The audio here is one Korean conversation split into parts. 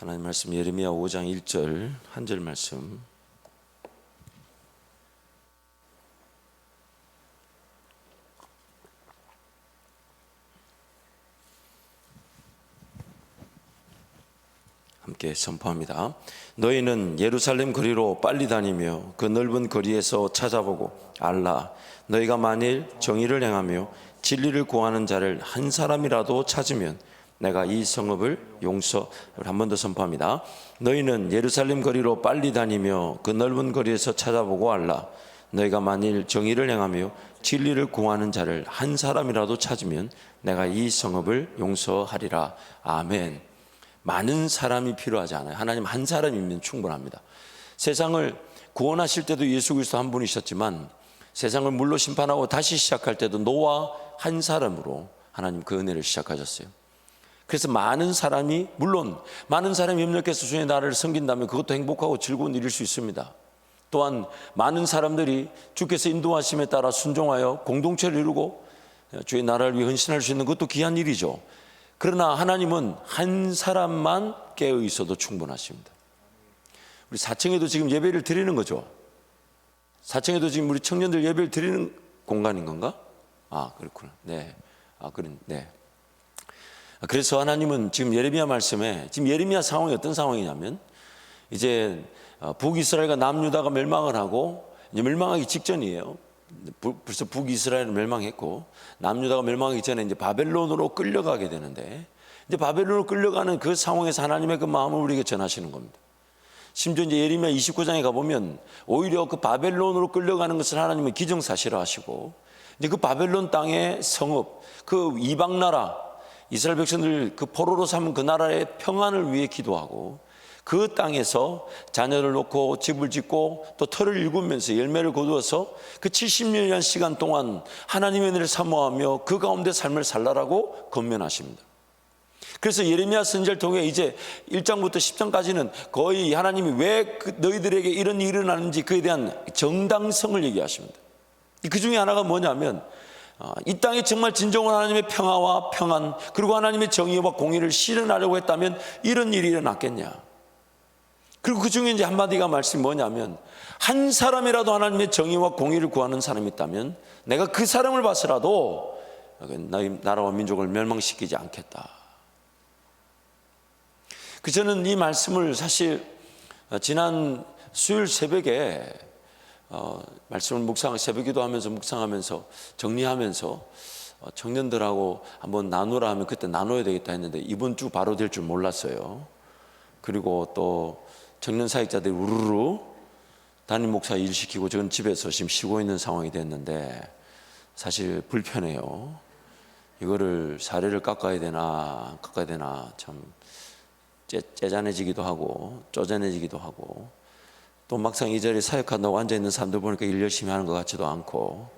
하나님 말씀 예레미야 5장 1절 한 절 말씀 함께 선포합니다. 너희는 예루살렘 거리로 빨리 다니며 그 넓은 거리에서 찾아보고 알라. 너희가 만일 정의를 행하며 진리를 구하는 자를 한 사람이라도 찾으면 내가 이 성읍을 한 번 더 선포합니다. 너희는 예루살렘 거리로 빨리 다니며 그 넓은 거리에서 찾아보고 알라. 너희가 만일 정의를 행하며 진리를 구하는 자를 한 사람이라도 찾으면 내가 이 성읍을 용서하리라. 아멘. 많은 사람이 필요하지 않아요. 하나님 한 사람이면 충분합니다. 세상을 구원하실 때도 예수 그리스도 한 분이셨지만 세상을 물로 심판하고 다시 시작할 때도 노아 한 사람으로 하나님 그 은혜를 시작하셨어요. 그래서 많은 사람이, 물론 많은 사람이 협력해서 주의 나라를 섬긴다면 그것도 행복하고 즐거운 일일 수 있습니다. 또한 많은 사람들이 주께서 인도하심에 따라 순종하여 공동체를 이루고 주의 나라를 위해 헌신할 수 있는 것도 귀한 일이죠. 그러나 하나님은 한 사람만 깨어 있어도 충분하십니다. 우리 4층에도 지금 예배를 드리는 거죠. 4층에도 지금 우리 청년들 예배를 드리는 공간인 건가? 그렇구나. 네. 네. 그래서 하나님은 지금 예레미야 말씀에, 지금 예레미야 상황이 어떤 상황이냐면 이제 북이스라엘과 남유다가 멸망을 하고 이제 멸망하기 직전이에요. 벌써 북이스라엘은 멸망했고 남유다가 멸망하기 전에 이제 바벨론으로 끌려가게 되는데, 이제 바벨론으로 끌려가는 그 상황에서 하나님의 그 마음을 우리에게 전하시는 겁니다. 심지어 이제 예레미야 29장에 가보면 오히려 그 바벨론으로 끌려가는 것을 하나님은 기정사실화하시고 이제 그 바벨론 땅의 성읍, 그 이방 나라 이스라엘 백성들 그 포로로 삼은 그 나라의 평안을 위해 기도하고 그 땅에서 자녀를 놓고 집을 짓고 또 터를 일구면서 열매를 거두어서 그 70년 시간 동안 하나님의 은혜를 사모하며 그 가운데 삶을 살라라고 권면하십니다. 그래서 예레미야 선지자를 통해 이제 1장부터 10장까지는 거의 하나님이 왜 너희들에게 이런 일이 일어나는지 그에 대한 정당성을 얘기하십니다. 그 중에 하나가 뭐냐면 이 땅에 정말 진정한 하나님의 평화와 평안 그리고 하나님의 정의와 공의를 실현하려고 했다면 이런 일이 일어났겠냐. 그리고 그 중에 이제 한마디가 말씀이 뭐냐면 한 사람이라도 하나님의 정의와 공의를 구하는 사람이 있다면 내가 그 사람을 봐서라도 나의 나라와 민족을 멸망시키지 않겠다. 저는 이 말씀을 사실 지난 수요일 새벽에 말씀을 새벽 기도하면서 묵상하면서 정리하면서 청년들하고 한번 나누라 하면 그때 나눠야 되겠다 했는데 이번 주 바로 될 줄 몰랐어요. 그리고 또 청년 사역자들이 우르르 담임 목사 일 시키고 저는 집에서 지금 쉬고 있는 상황이 됐는데 사실 불편해요. 이거를 사례를 깎아야 되나 참 째잔해지기도 하고 쪼잔해지기도 하고 또 막상 이 자리에 사역한다고 앉아있는 사람들 보니까 일 열심히 하는 것 같지도 않고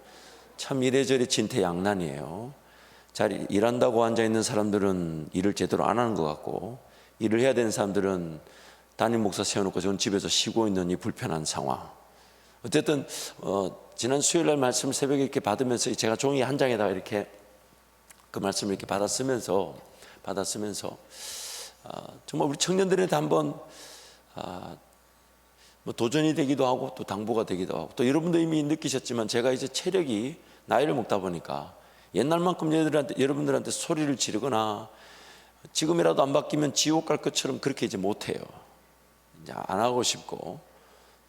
참 이래저래 진퇴양난이에요. 일한다고 앉아있는 사람들은 일을 제대로 안 하는 것 같고 일을 해야 되는 사람들은 담임 목사 세워놓고 저는 집에서 쉬고 있는 이 불편한 상황. 어쨌든 지난 수요일날 말씀을 새벽에 이렇게 받으면서 제가 종이 한 장에다가 이렇게 그 말씀을 이렇게 받았으면서 정말 우리 청년들한테 한번 도전이 되기도 하고 또 당부가 되기도 하고 또 여러분도 이미 느끼셨지만 제가 이제 체력이 나이를 먹다 보니까 옛날만큼 여러분들한테 소리를 지르거나 지금이라도 안 바뀌면 지옥 갈 것처럼 그렇게 이제 못해요. 이제 안 하고 싶고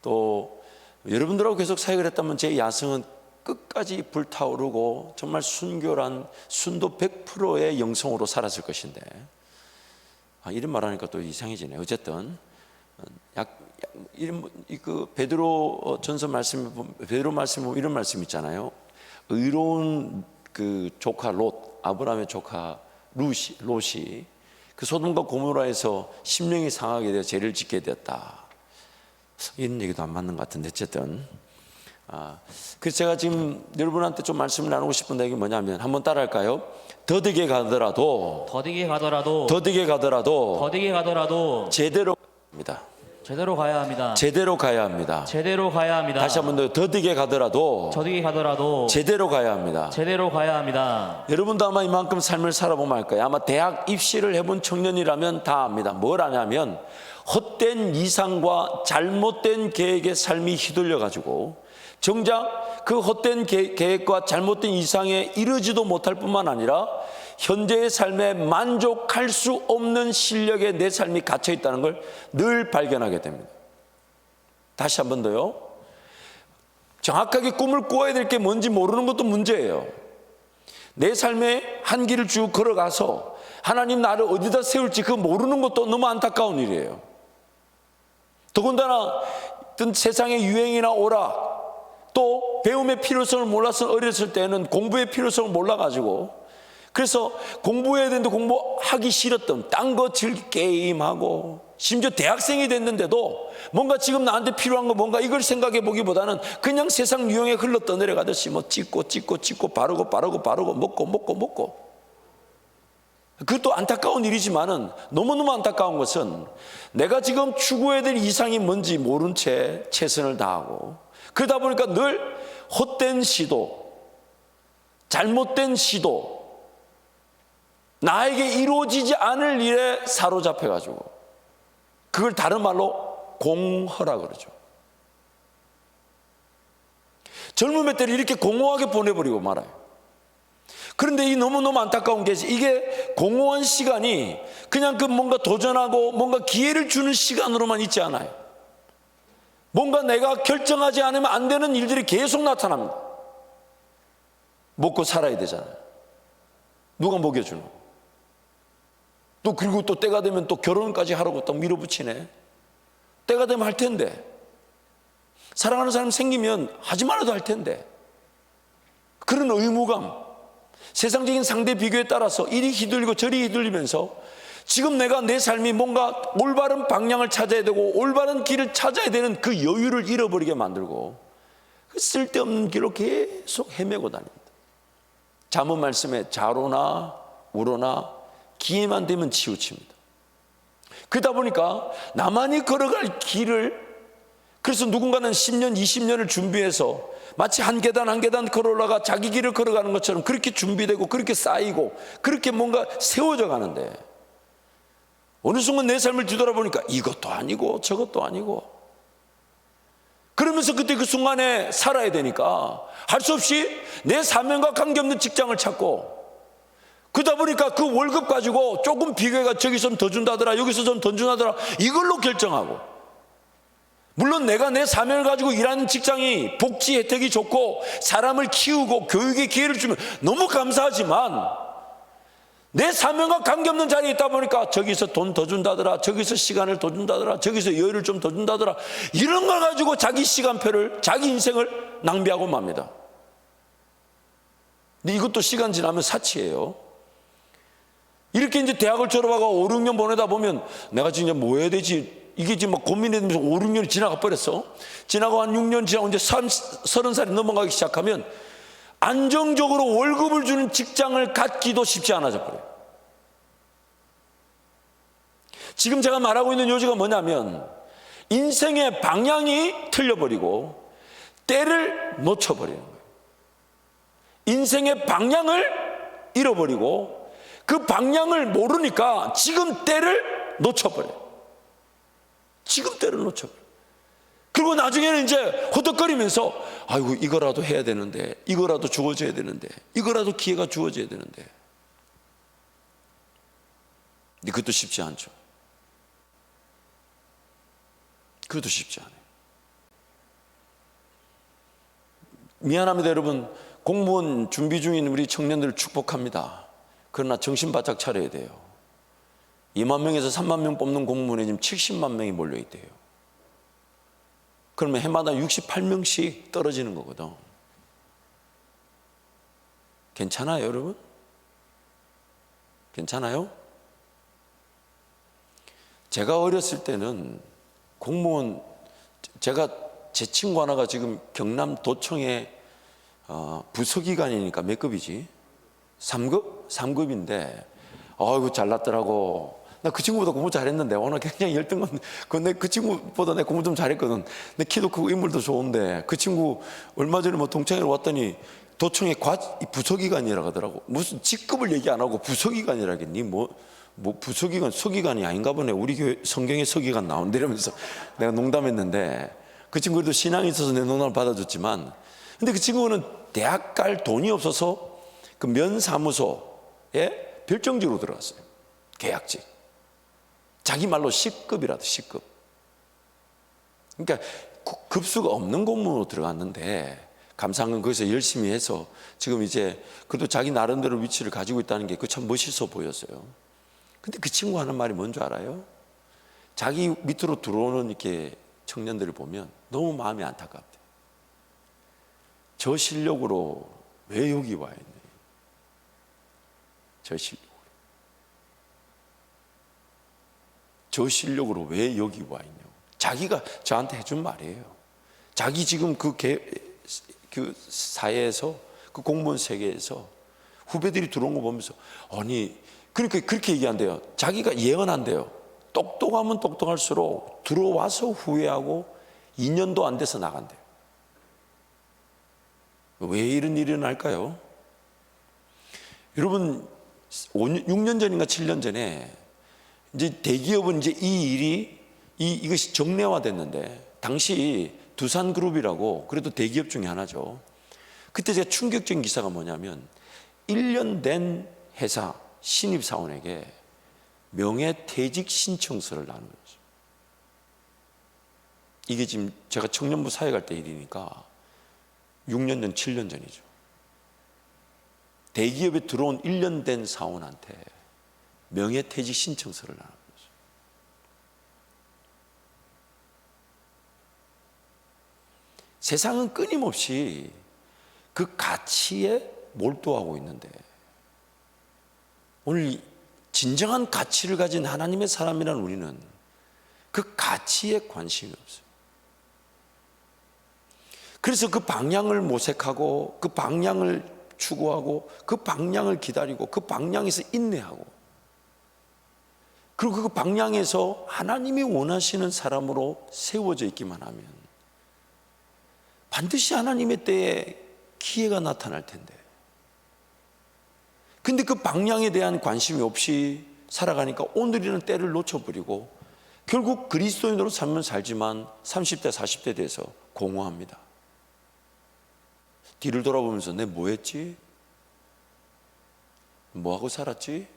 또 여러분들하고 계속 사역을 했다면 제 야성은 끝까지 불타오르고 정말 순교란 순도 100%의 영성으로 살았을 것인데 이런 말하니까 또 이상해지네요. 어쨌든 그 베드로 전서 말씀 베드로 말씀 보면 이런 말씀 있잖아요. 의로운 그 조카 롯, 아브라함의 조카 롯이 그 소돔과 고모라에서 심령이 상하게 되어 죄를 짓게 되었다. 이런 얘기도 안 맞는 것 같은데 어쨌든 그래서 제가 지금 여러분한테 좀 말씀을 나누고 싶은 얘기 뭐냐면 한번 따라할까요? 더디게 가더라도 제대로 입니다. 제대로 가야 합니다. 제대로 가야 합니다. 제대로 가야 합니다. 다시 한 번 더, 더디게 가더라도 저디게 가더라도 제대로 가야 합니다. 제대로 가야 합니다. 여러분도 아마 이만큼 삶을 살아보면 알 거예요. 아마 대학 입시를 해본 청년이라면 다 압니다. 뭘 아냐면 헛된 이상과 잘못된 계획의 삶이 휘둘려 가지고 정작 그 헛된 계획과 잘못된 이상에 이르지도 못할 뿐만 아니라 현재의 삶에 만족할 수 없는 실력에 내 삶이 갇혀 있다는 걸 늘 발견하게 됩니다. 다시 한 번 더요. 정확하게 꿈을 꾸어야 될 게 뭔지 모르는 것도 문제예요. 내 삶의 한 길을 쭉 걸어가서 하나님 나를 어디다 세울지 그거 모르는 것도 너무 안타까운 일이에요. 더군다나 어떤 세상의 유행이나 오락, 또 배움의 필요성을 몰라서 어렸을 때는 공부의 필요성을 몰라가지고, 그래서 공부해야 되는데 공부하기 싫었던 딴 거 즐기 게임하고, 심지어 대학생이 됐는데도 뭔가 지금 나한테 필요한 거 뭔가 이걸 생각해 보기보다는 그냥 세상 유행에 흘러 떠내려가듯이 뭐 찍고 바르고 먹고. 그것도 안타까운 일이지만은 너무너무 안타까운 것은 내가 지금 추구해야 될 이상이 뭔지 모른 채 최선을 다하고, 그러다 보니까 늘 헛된 시도, 잘못된 시도, 나에게 이루어지지 않을 일에 사로잡혀 가지고 그걸 다른 말로 공허라 그러죠. 젊음의 때를 이렇게 공허하게 보내버리고 말아요. 그런데 이 너무너무 안타까운 게 이게 공허한 시간이 그냥 그 뭔가 도전하고 뭔가 기회를 주는 시간으로만 있지 않아요. 뭔가 내가 결정하지 않으면 안 되는 일들이 계속 나타납니다. 먹고 살아야 되잖아요. 누가 먹여주는 거. 또 그리고 또 때가 되면 또 결혼까지 하라고 또 밀어붙이네. 때가 되면 할 텐데, 사랑하는 사람 생기면 하지 말아도 할 텐데, 그런 의무감, 세상적인 상대 비교에 따라서 이리 휘둘리고 저리 휘둘리면서 지금 내가 내 삶이 뭔가 올바른 방향을 찾아야 되고 올바른 길을 찾아야 되는 그 여유를 잃어버리게 만들고 그 쓸데없는 길로 계속 헤매고 다닙니다. 잠언 말씀에 자로나 우로나 기회만 되면 치우칩니다. 그러다 보니까 나만이 걸어갈 길을, 그래서 누군가는 10년 20년을 준비해서 마치 한 계단 한 계단 걸어 올라가 자기 길을 걸어가는 것처럼 그렇게 준비되고 그렇게 쌓이고 그렇게 뭔가 세워져 가는데, 어느 순간 내 삶을 뒤돌아보니까 이것도 아니고 저것도 아니고, 그러면서 그때 그 순간에 살아야 되니까 할 수 없이 내 사명과 관계없는 직장을 찾고, 그러다 보니까 그 월급 가지고 조금 비교해가 저기서 좀 더 준다더라 여기서 좀 더 준다더라 이걸로 결정하고, 물론 내가 내 사명을 가지고 일하는 직장이 복지 혜택이 좋고 사람을 키우고 교육의 기회를 주면 너무 감사하지만 내 사명과 관계없는 자리에 있다 보니까 저기서 돈 더 준다더라 저기서 시간을 더 준다더라 저기서 여유를 좀 더 준다더라 이런 걸 가지고 자기 시간표를 자기 인생을 낭비하고 맙니다. 근데 이것도 시간 지나면 사치예요. 이렇게 이제 대학을 졸업하고 5, 6년 보내다 보면 내가 지금 뭐 해야 되지? 이게 지금 막 고민되면서 5, 6년이 지나가 버렸어. 지나고 한 6년 지나고 이제 30살이 넘어가기 시작하면 안정적으로 월급을 주는 직장을 갖기도 쉽지 않아져 버려요. 지금 제가 말하고 있는 요지가 뭐냐면 인생의 방향이 틀려버리고 때를 놓쳐버리는 거예요. 인생의 방향을 잃어버리고 그 방향을 모르니까 지금 때를 놓쳐버려요. 지금 때를 놓쳐버려요. 그리고 나중에는 이제 허덕거리면서 아이고 이거라도 해야 되는데 이거라도 주어져야 되는데 이거라도 기회가 주어져야 되는데. 근데 그것도 쉽지 않죠. 그것도 쉽지 않아요. 미안합니다 여러분. 공무원 준비 중인 우리 청년들을 축복합니다. 그러나 정신 바짝 차려야 돼요. 2만 명에서 3만 명 뽑는 공무원에 지금 70만 명이 몰려있대요. 그러면 해마다 68명씩 떨어지는 거거든. 괜찮아요 여러분? 괜찮아요? 제가 어렸을 때는 공무원, 제가 제 친구 하나가 지금 경남 도청에 부서기관이니까 몇 급이지? 3급? 3급인데 아이고 잘났더라고. 나 그 친구보다 공부 잘했는데 오늘 굉장히 열등감. 근데 그 친구보다 내 공부 좀 잘했거든. 내 키도 크고 인물도 좋은데 그 친구 얼마 전에 뭐 동창회로 왔더니 도청에 부서기관이라고 하더라고. 무슨 직급을 얘기 안 하고 부서기관이라겠니? 뭐 부서기관, 서기관이 아닌가 보네. 우리 교회 성경에 서기관 나온대 이러면서 내가 농담했는데 그 친구도 신앙이 있어서 내 농담을 받아줬지만, 근데 그 친구는 대학 갈 돈이 없어서 그 면사무소에 별정직으로 들어갔어요. 계약직. 자기 말로 C급이라도 C급. 그러니까 급수가 없는 공무원으로 들어갔는데 감사한 건 거기서 열심히 해서 지금 이제 그래도 자기 나름대로 위치를 가지고 있다는 게 그 참 멋있어 보였어요. 근데 그 친구 하는 말이 뭔 줄 알아요? 자기 밑으로 들어오는 이렇게 청년들을 보면 너무 마음이 안타깝대. 저 실력으로 왜 여기 와 있니? 저 실력으로 왜 여기 와 있냐고. 자기가 저한테 해준 말이에요. 자기 지금 그 사회에서, 그 공무원 세계에서 후배들이 들어온 거 보면서, 아니, 그러니까 그렇게 얘기한대요. 자기가 예언한대요. 똑똑하면 똑똑할수록 들어와서 후회하고 2년도 안 돼서 나간대요. 왜 이런 일이 일어날까요? 여러분, 6년 전인가 7년 전에 이제 대기업은 이제 이 일이 이것이 정례화됐는데, 당시 두산그룹이라고 그래도 대기업 중에 하나죠. 그때 제가 충격적인 기사가 뭐냐면 1년 된 회사 신입사원에게 명예퇴직 신청서를 나눈 거죠. 이게 지금 제가 청년부 사회 갈 때 일이니까 6년 전, 7년 전이죠. 대기업에 들어온 1년 된 사원한테 명예퇴직 신청서를 나눈 거죠. 세상은 끊임없이 그 가치에 몰두하고 있는데, 오늘 진정한 가치를 가진 하나님의 사람이란 우리는 그 가치에 관심이 없어요. 그래서 그 방향을 모색하고 그 방향을 추구하고 그 방향을 기다리고 그 방향에서 인내하고, 그리고 그 방향에서 하나님이 원하시는 사람으로 세워져 있기만 하면 반드시 하나님의 때에 기회가 나타날 텐데, 근데 그 방향에 대한 관심이 없이 살아가니까 오늘이라는 때를 놓쳐버리고 결국 그리스도인으로 살면 살지만 30대 40대 돼서 공허합니다. 뒤를 돌아보면서 내 뭐 했지? 뭐하고 살았지?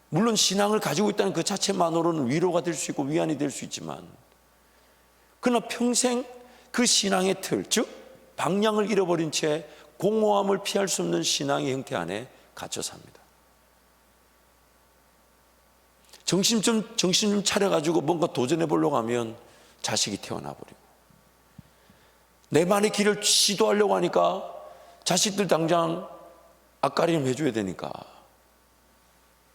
물론 신앙을 가지고 있다는 그 자체만으로는 위로가 될 수 있고 위안이 될 수 있지만, 그러나 평생 그 신앙의 틀, 즉 방향을 잃어버린 채 공허함을 피할 수 없는 신앙의 형태 안에 갇혀 삽니다. 정신 좀 차려가지고 뭔가 도전해 보려고 하면 자식이 태어나 버리고, 내만의 길을 시도하려고 하니까 자식들 당장 앞가림 해줘야 되니까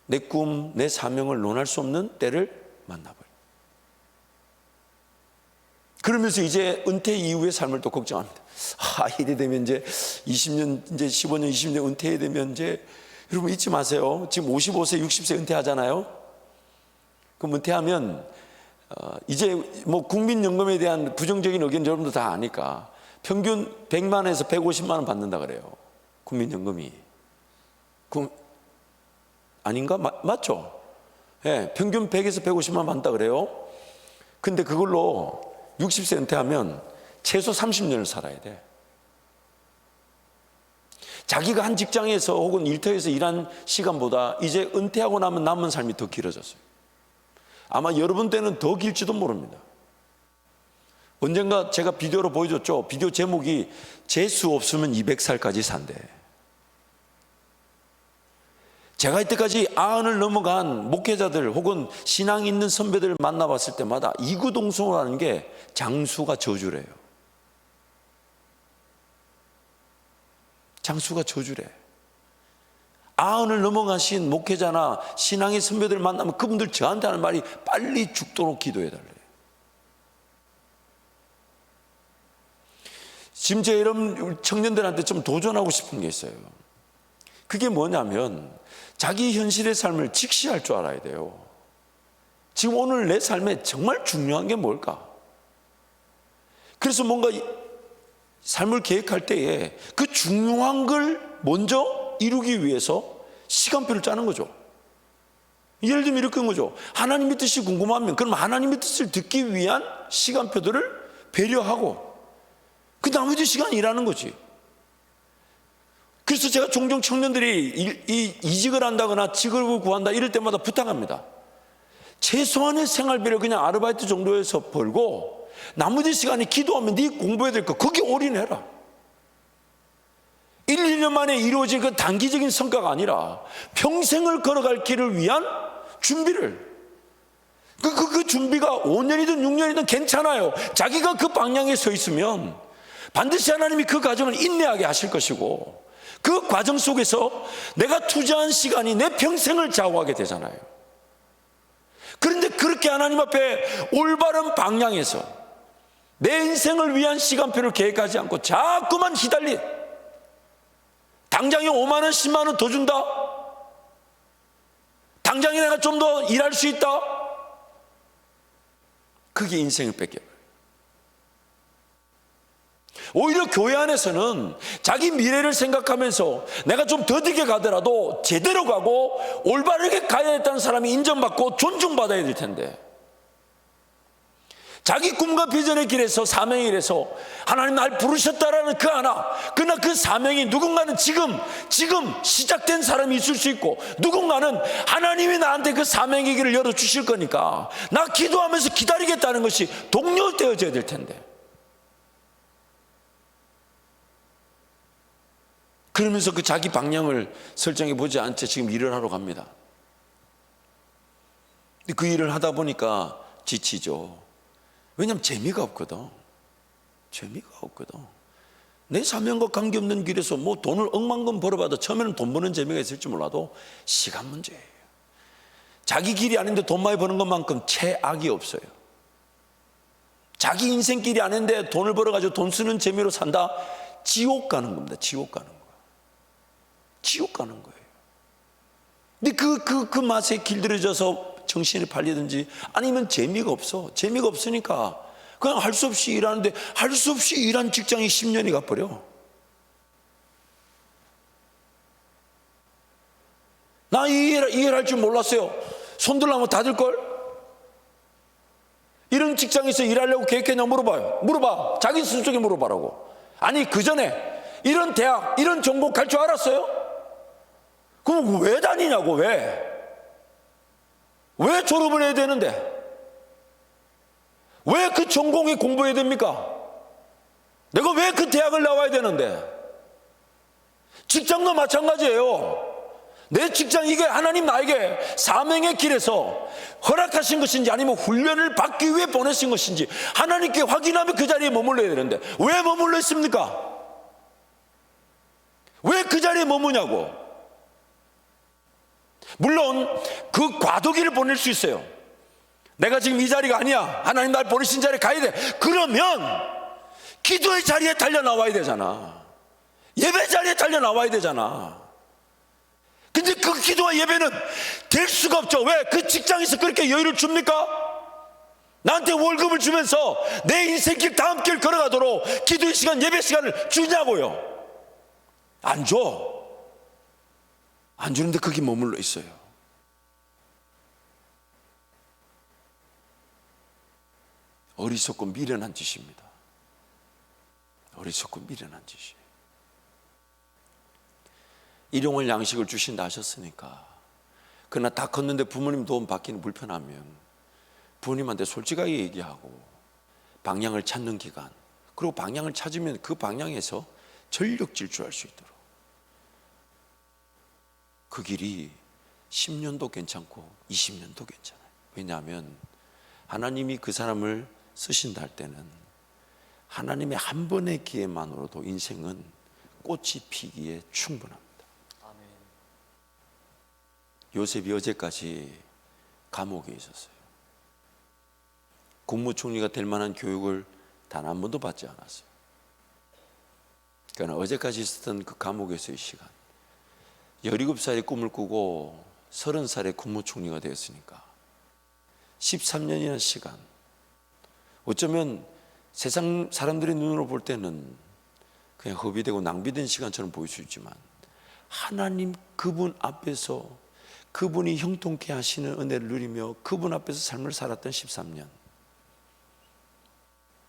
내 꿈, 내 사명을 논할 수 없는 때를 만나버려요. 그러면서 이제 은퇴 이후의 삶을 또 걱정합니다. 이래 되면 이제 20년, 이제 15년, 20년 은퇴해야 되면 이제, 여러분 잊지 마세요. 지금 55세, 60세 은퇴하잖아요. 그럼 은퇴하면 이제 뭐 국민연금에 대한 부정적인 의견 여러분도 다 아니까 평균 100만 원에서 150만 원 받는다 그래요. 국민연금이. 아닌가? 맞죠? 예, 평균 100에서 150만 원 받는다 그래요. 근데 그걸로 60세 은퇴하면 최소 30년을 살아야 돼. 자기가 한 직장에서 혹은 일터에서 일한 시간보다 이제 은퇴하고 나면 남은 삶이 더 길어졌어요. 아마 여러분 때는 더 길지도 모릅니다. 언젠가 제가 비디오로 보여줬죠. 비디오 제목이 재수 없으면 200살까지 산대. 제가 이때까지 90을 넘어간 목회자들 혹은 신앙 있는 선배들을 만나봤을 때마다 이구동성으로하는 게 장수가 저주래요. 장수가 저주래. 90을 넘어가신 목회자나 신앙의 선배들을 만나면 그분들 저한테 하는 말이 빨리 죽도록 기도해달래요. 지금 제 여러분 청년들한테 좀 도전하고 싶은 게 있어요. 그게 뭐냐면, 자기 현실의 삶을 직시할 줄 알아야 돼요. 지금 오늘 내 삶에 정말 중요한 게 뭘까? 그래서 뭔가 삶을 계획할 때에 그 중요한 걸 먼저 이루기 위해서 시간표를 짜는 거죠. 예를 들면 이렇게 한 거죠. 하나님의 뜻이 궁금하면 그럼 하나님의 뜻을 듣기 위한 시간표들을 배려하고 그 나머지 시간 일하는 거지. 그래서 제가 종종 청년들이 이직을 한다거나 직업을 구한다 이럴 때마다 부탁합니다. 최소한의 생활비를 그냥 아르바이트 정도에서 벌고 나머지 시간에 기도하면 네 공부해야 될 거 거기 올인해라. 1, 2년 만에 이루어진 그 단기적인 성과가 아니라 평생을 걸어갈 길을 위한 준비를, 그 준비가 5년이든 6년이든 괜찮아요. 자기가 그 방향에 서 있으면 반드시 하나님이 그 과정을 인내하게 하실 것이고 그 과정 속에서 내가 투자한 시간이 내 평생을 좌우하게 되잖아요. 그런데 그렇게 하나님 앞에 올바른 방향에서 내 인생을 위한 시간표를 계획하지 않고 자꾸만 당장에 5만 원, 10만 원 더 준다. 당장에 내가 좀 더 일할 수 있다. 그게 인생을 뺏겨요. 오히려 교회 안에서는 자기 미래를 생각하면서 내가 좀 더디게 가더라도 제대로 가고 올바르게 가야 했다는 사람이 인정받고 존중받아야 될 텐데, 자기 꿈과 비전의 길에서 사명의 길에서 하나님 날 부르셨다라는 그 하나, 그러나 그 사명이 누군가는 지금 시작된 사람이 있을 수 있고 누군가는 하나님이 나한테 그 사명의 길을 열어주실 거니까 나 기도하면서 기다리겠다는 것이 독려되어져야 될 텐데, 그러면서 그 자기 방향을 설정해 보지 않지 지금 일을 하러 갑니다. 근데 그 일을 하다 보니까 지치죠. 왜냐하면 재미가 없거든. 내 사명과 관계없는 길에서 뭐 돈을 억만금 벌어봐도 처음에는 돈 버는 재미가 있을지 몰라도 시간 문제예요. 자기 길이 아닌데 돈 많이 버는 것만큼 최악이 없어요. 자기 인생길이 아닌데 돈을 벌어가지고 돈 쓰는 재미로 산다? 지옥 가는 겁니다. 지옥 가는 거예요. 근데 그 맛에 길들여져서 정신이 팔리든지 아니면 재미가 없으니까 그냥 할 수 없이 일하는데 할 수 없이 일한 직장이 10년이 가버려. 나 이 일 할 줄 몰랐어요. 손들라면 다 될걸? 이런 직장에서 일하려고 계획했냐 물어봐. 자기 스스로에게 물어봐라고. 아니 그 전에 이런 대학 이런 전공 갈 줄 알았어요? 그럼 왜 다니냐고. 왜 졸업을 해야 되는데? 왜 그 전공에 공부해야 됩니까? 내가 왜 그 대학을 나와야 되는데? 직장도 마찬가지예요. 내 직장 이게 하나님 나에게 사명의 길에서 허락하신 것인지 아니면 훈련을 받기 위해 보내신 것인지 하나님께 확인하면 그 자리에 머물러야 되는데 왜 머물러 있습니까? 왜 그 자리에 머무냐고. 물론 그 과도기를 보낼 수 있어요. 내가 지금 이 자리가 아니야, 하나님 날 보내신 자리에 가야 돼. 그러면 기도의 자리에 달려나와야 되잖아. 예배 자리에 달려나와야 되잖아. 근데 그 기도와 예배는 될 수가 없죠. 왜? 그 직장에서 그렇게 여유를 줍니까? 나한테 월급을 주면서 내 인생길 다음 길 걸어가도록 기도의 시간, 예배 시간을 주냐고요. 안 줘. 안 주는데 거기 머물러 있어요. 어리석고 미련한 짓입니다. 일용할 양식을 주신다 하셨으니까, 그러나 다 컸는데 부모님 도움 받기는 불편하면 부모님한테 솔직하게 얘기하고 방향을 찾는 기간, 그리고 방향을 찾으면 그 방향에서 전력 질주할 수 있도록, 그 길이 10년도 괜찮고 20년도 괜찮아요. 왜냐하면 하나님이 그 사람을 쓰신다 할 때는 하나님의 한 번의 기회만으로도 인생은 꽃이 피기에 충분합니다. 아멘. 요셉이 어제까지 감옥에 있었어요. 국무총리가 될 만한 교육을 단 한 번도 받지 않았어요. 그러나 어제까지 있었던 그 감옥에서의 시간, 17살에 꿈을 꾸고 30살에 국무총리가 되었으니까 13년이라는 시간, 어쩌면 세상 사람들의 눈으로 볼 때는 그냥 허비되고 낭비된 시간처럼 보일 수 있지만 하나님 그분 앞에서 그분이 형통케 하시는 은혜를 누리며 그분 앞에서 삶을 살았던 13년,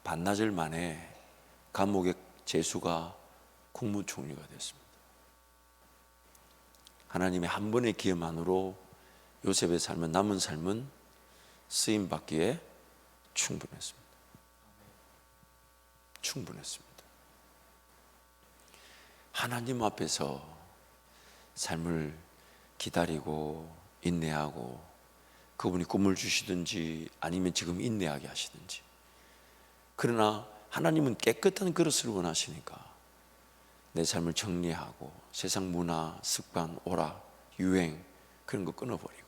반나절 만에 감옥의 죄수가 국무총리가 됐습니다. 하나님의 한 번의 기회만으로 요셉의 삶은, 남은 삶은 쓰임받기에 충분했습니다. 충분했습니다. 하나님 앞에서 삶을 기다리고 인내하고, 그분이 꿈을 주시든지 아니면 지금 인내하게 하시든지, 그러나 하나님은 깨끗한 그릇을 원하시니까 내 삶을 정리하고 세상 문화, 습관, 오락, 유행 그런 거 끊어버리고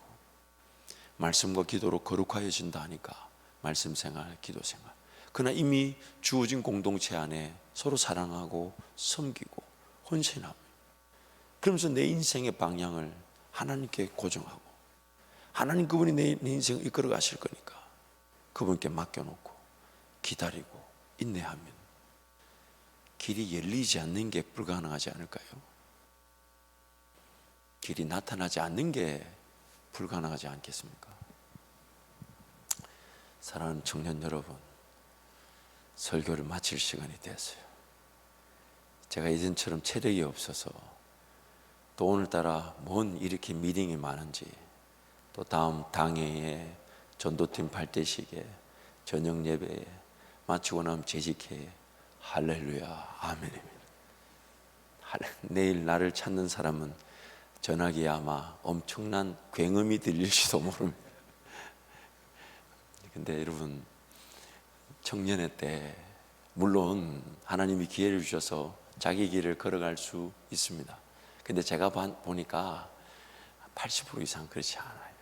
말씀과 기도로 거룩하여진다 하니까 말씀 생활, 기도 생활. 그러나 이미 주어진 공동체 안에 서로 사랑하고 섬기고 헌신하고, 그러면서 내 인생의 방향을 하나님께 고정하고, 하나님 그분이 내 인생을 이끌어 가실 거니까 그분께 맡겨놓고 기다리고 인내하면 길이 열리지 않는 게 불가능하지 않을까요? 길이 나타나지 않는 게 불가능하지 않겠습니까? 사랑하는 청년 여러분, 설교를 마칠 시간이 됐어요. 제가 예전처럼 체력이 없어서, 또 오늘따라 뭔 이렇게 미팅이 많은지, 또 다음 당회에, 전도팀 발대식에, 저녁 예배에, 마치고 나면 재직회에, 할렐루야, 아멘입니다. 내일 나를 찾는 사람은 전화기에 아마 엄청난 굉음이 들릴지도 모릅니다. 근데 여러분, 청년의 때 물론 하나님이 기회를 주셔서 자기 길을 걸어갈 수 있습니다. 근데 제가 보니까 80% 이상 그렇지 않아요.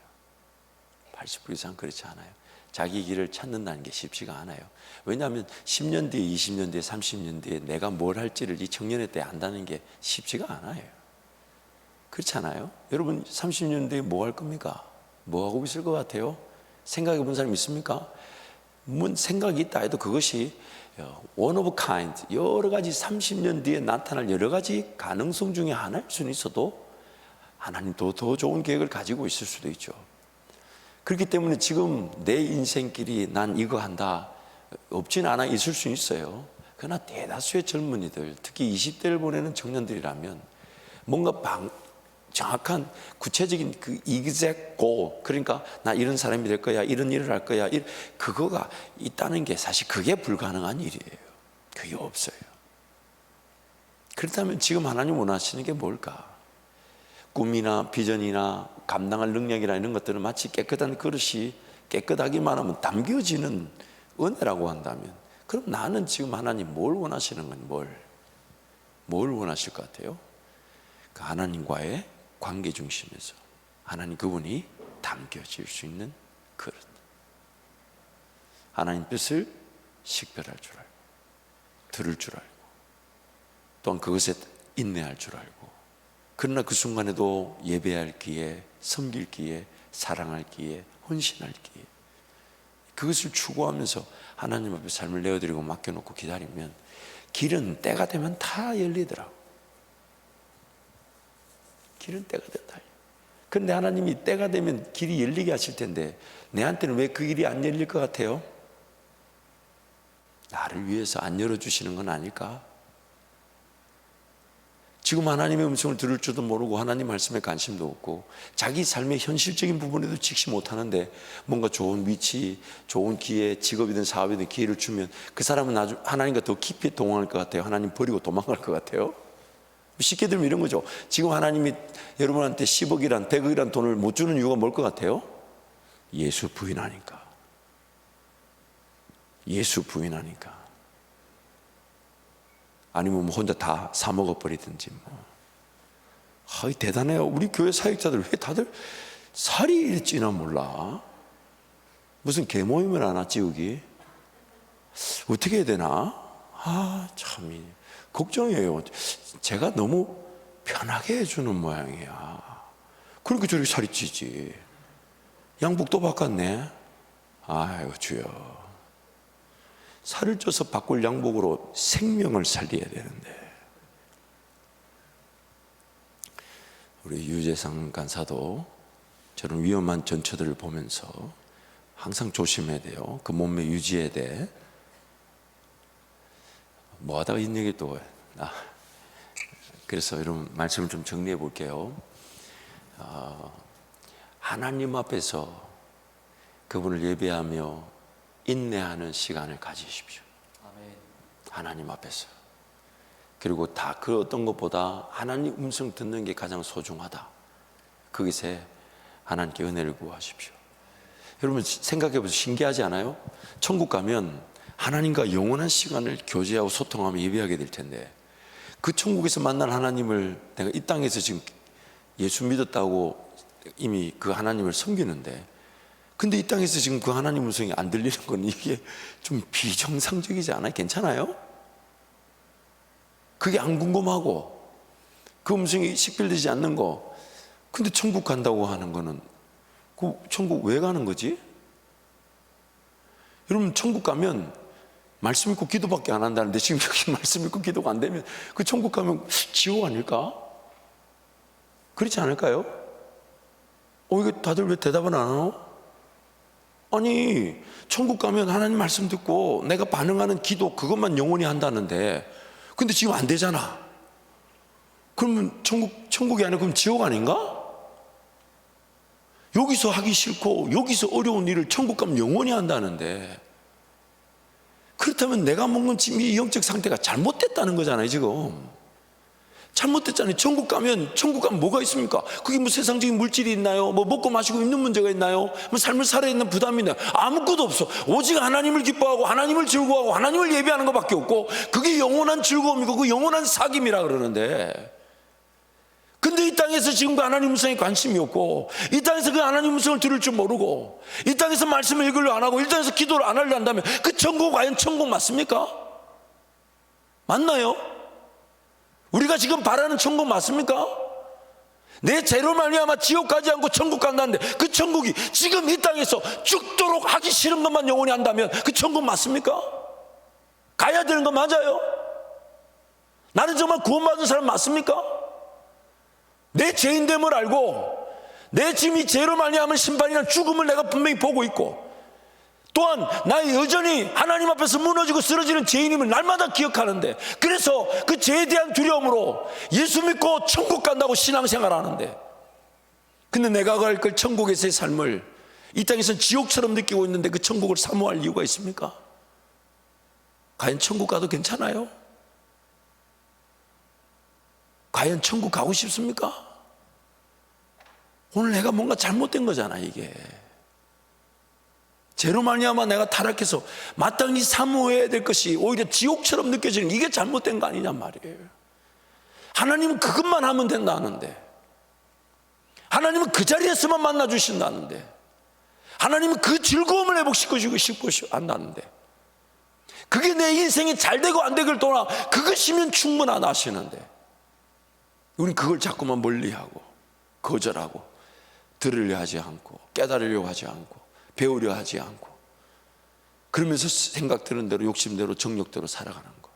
80% 이상 그렇지 않아요. 자기 길을 찾는다는 게 쉽지가 않아요. 왜냐하면 10년 뒤에, 20년 뒤에, 30년 뒤에 내가 뭘 할지를 이 청년의 때 안다는 게 쉽지가 않아요. 그렇지 않아요? 여러분 30년 뒤에 뭐 할 겁니까? 뭐 하고 있을 것 같아요? 생각해 본 사람 있습니까? 뭐 생각이 있다 해도 그것이 one of a kind, 여러 가지 30년 뒤에 나타날 여러 가지 가능성 중에 하나일 수는 있어도 하나님도 더 좋은 계획을 가지고 있을 수도 있죠. 그렇기 때문에 지금 내 인생길이 난 이거 한다 없지는 않아 있을 수 있어요. 그러나 대다수의 젊은이들, 특히 20대를 보내는 청년들이라면 뭔가 정확한 구체적인 그 exact goal, 그러니까 나 이런 사람이 될 거야, 이런 일을 할 거야, 그거가 있다는 게 사실 그게 불가능한 일이에요. 그게 없어요. 그렇다면 지금 하나님 원하시는 게 뭘까? 꿈이나 비전이나 감당할 능력이나 이런 것들은 마치 깨끗한 그릇이 깨끗하기만 하면 담겨지는 은혜라고 한다면, 그럼 나는 지금 하나님 뭘 원하시는 건 뭘 원하실 것 같아요? 그 하나님과의 관계 중심에서 하나님 그분이 담겨질 수 있는 그릇, 하나님 뜻을 식별할 줄 알고, 들을 줄 알고, 또한 그것에 인내할 줄 알고, 그러나 그 순간에도 예배할 기회, 섬길 기회, 사랑할 기회, 헌신할 기회, 그것을 추구하면서 하나님 앞에 삶을 내어드리고 맡겨놓고 기다리면 길은 때가 되면 다 열리더라고. 길은 때가 된다. 그런데 하나님이 때가 되면 길이 열리게 하실 텐데 내한테는 왜 그 길이 안 열릴 것 같아요? 나를 위해서 안 열어주시는 건 아닐까? 지금 하나님의 음성을 들을 줄도 모르고 하나님 말씀에 관심도 없고 자기 삶의 현실적인 부분에도 직시 못하는데 뭔가 좋은 위치, 좋은 기회, 직업이든 사업이든 기회를 주면 그 사람은 나중에 하나님과 더 깊이 동행할 것 같아요? 하나님 버리고 도망갈 것 같아요? 쉽게 들면 이런 거죠. 지금 하나님이 여러분한테 10억이란 100억이란 돈을 못 주는 이유가 뭘 것 같아요? 예수 부인하니까. 예수 부인하니까. 아니면 뭐 혼자 다 사먹어버리든지 뭐. 대단해요. 우리 교회 사역자들 왜 다들 살이 이리 찌나 몰라? 무슨 개모임을 안 왔지 여기? 어떻게 해야 되나? 참 걱정이에요. 제가 너무 편하게 해주는 모양이야. 그러니까 저렇게 살이 찌지. 양복 또 바꿨네. 아이고 주여, 살을 쪄서 바꿀 양복으로 생명을 살려야 되는데. 우리 유재상 간사도 저런 위험한 전처들을 보면서 항상 조심해야 돼요. 그 몸매 유지해야 돼. 뭐 하다가 이 얘기 또 그래서 이런 말씀을 좀 정리해 볼게요. 하나님 앞에서 그분을 예배하며 인내하는 시간을 가지십시오. 아멘. 하나님 앞에서. 그리고 다 그 어떤 것보다 하나님 음성 듣는 게 가장 소중하다. 거기서 하나님께 은혜를 구하십시오. 여러분 생각해 보세요. 신기하지 않아요? 천국 가면 하나님과 영원한 시간을 교제하고 소통하며 예배하게 될 텐데, 그 천국에서 만난 하나님을 내가 이 땅에서 지금 예수 믿었다고 이미 그 하나님을 섬기는데, 근데 이 땅에서 지금 그 하나님 음성이 안 들리는 건 이게 좀 비정상적이지 않아요? 괜찮아요? 그게 안 궁금하고 그 음성이 식별되지 않는 거, 근데 천국 간다고 하는 거는 그 천국 왜 가는 거지? 여러분 천국 가면 말씀 읽고 기도밖에 안 한다는데, 지금 여기 말씀 읽고 기도가 안 되면 그 천국 가면 지옥 아닐까? 그렇지 않을까요? 이거 다들 왜 대답을 안 하노? 아니 천국 가면 하나님 말씀 듣고 내가 반응하는 기도 그것만 영원히 한다는데, 근데 지금 안 되잖아. 그러면 천국이 아니고 그럼 지옥 아닌가? 여기서 하기 싫고 여기서 어려운 일을 천국 가면 영원히 한다는데, 그렇다면 내가 먹는 지금 이 영적 상태가 잘못됐다는 거잖아요. 지금 잘못됐잖아요. 천국 가면 뭐가 있습니까? 그게 뭐 세상적인 물질이 있나요? 뭐 먹고 마시고 입는 문제가 있나요? 뭐 삶을 살아야 되는 부담이 있나요? 아무것도 없어. 오직 하나님을 기뻐하고 하나님을 즐거워하고 하나님을 예배하는 것밖에 없고, 그게 영원한 즐거움이고 그 영원한 사귐이라 그러는데, 근데 이 땅에서 지금 그 하나님 음성에 관심이 없고, 이 땅에서 그 하나님 음성을 들을 줄 모르고, 이 땅에서 말씀을 읽으려 안 하고, 이 땅에서 기도를 안 하려 한다면 그 천국 과연 천국 맞습니까? 맞나요? 우리가 지금 바라는 천국 맞습니까? 내 죄로 말미암아 지옥 가지 않고 천국 간다는데, 그 천국이 지금 이 땅에서 죽도록 하기 싫은 것만 영원히 한다면 그 천국 맞습니까? 가야 되는 거 맞아요? 나는 정말 구원받은 사람 맞습니까? 내 죄인됨을 알고 내 지금 이 죄로 말미암은 심판이나 죽음을 내가 분명히 보고 있고, 또한 나 여전히 하나님 앞에서 무너지고 쓰러지는 죄인임을 날마다 기억하는데, 그래서 그 죄에 대한 두려움으로 예수 믿고 천국 간다고 신앙생활 하는데, 근데 내가 갈 그 천국에서의 삶을 이 땅에서는 지옥처럼 느끼고 있는데 그 천국을 사모할 이유가 있습니까? 과연 천국 가도 괜찮아요? 과연 천국 가고 싶습니까? 오늘 내가 뭔가 잘못된 거잖아. 이게 죄로 말미암아 내가 타락해서 마땅히 사모해야 될 것이 오히려 지옥처럼 느껴지는, 이게 잘못된 거 아니냔 말이에요. 하나님은 그것만 하면 된다는데, 하나님은 그 자리에서만 만나 주신다는데, 하나님은 그 즐거움을 회복시켜 주고 싶고 한다는데, 그게 내 인생이 잘 되고 안 되길 떠나 그것이면 충분하다 하시는데, 우린 그걸 자꾸만 멀리하고 거절하고 들으려 하지 않고 깨달으려고 하지 않고 배우려 하지 않고, 그러면서 생각 드는 대로 욕심대로 정욕대로 살아가는 거.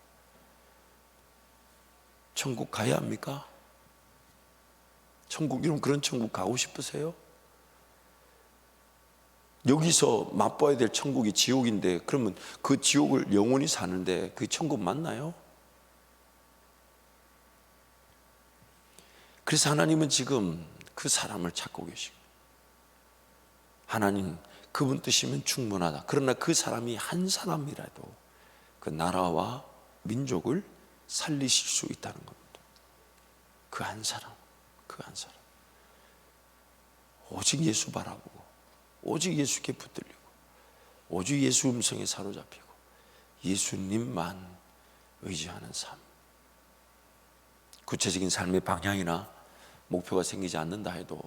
천국 가야 합니까? 천국, 이런 그런 천국 가고 싶으세요? 여기서 맛봐야 될 천국이 지옥인데, 그러면 그 지옥을 영원히 사는데 그 천국 맞나요? 그래서 하나님은 지금 그 사람을 찾고 계시고, 하나님 그분 뜻이면 충분하다. 그러나 그 사람이 한 사람이라도 그 나라와 민족을 살리실 수 있다는 겁니다. 그 한 사람, 그 한 사람. 오직 예수 바라보고, 오직 예수께 붙들리고, 오직 예수 음성에 사로잡히고 예수님만 의지하는 삶. 구체적인 삶의 방향이나 목표가 생기지 않는다 해도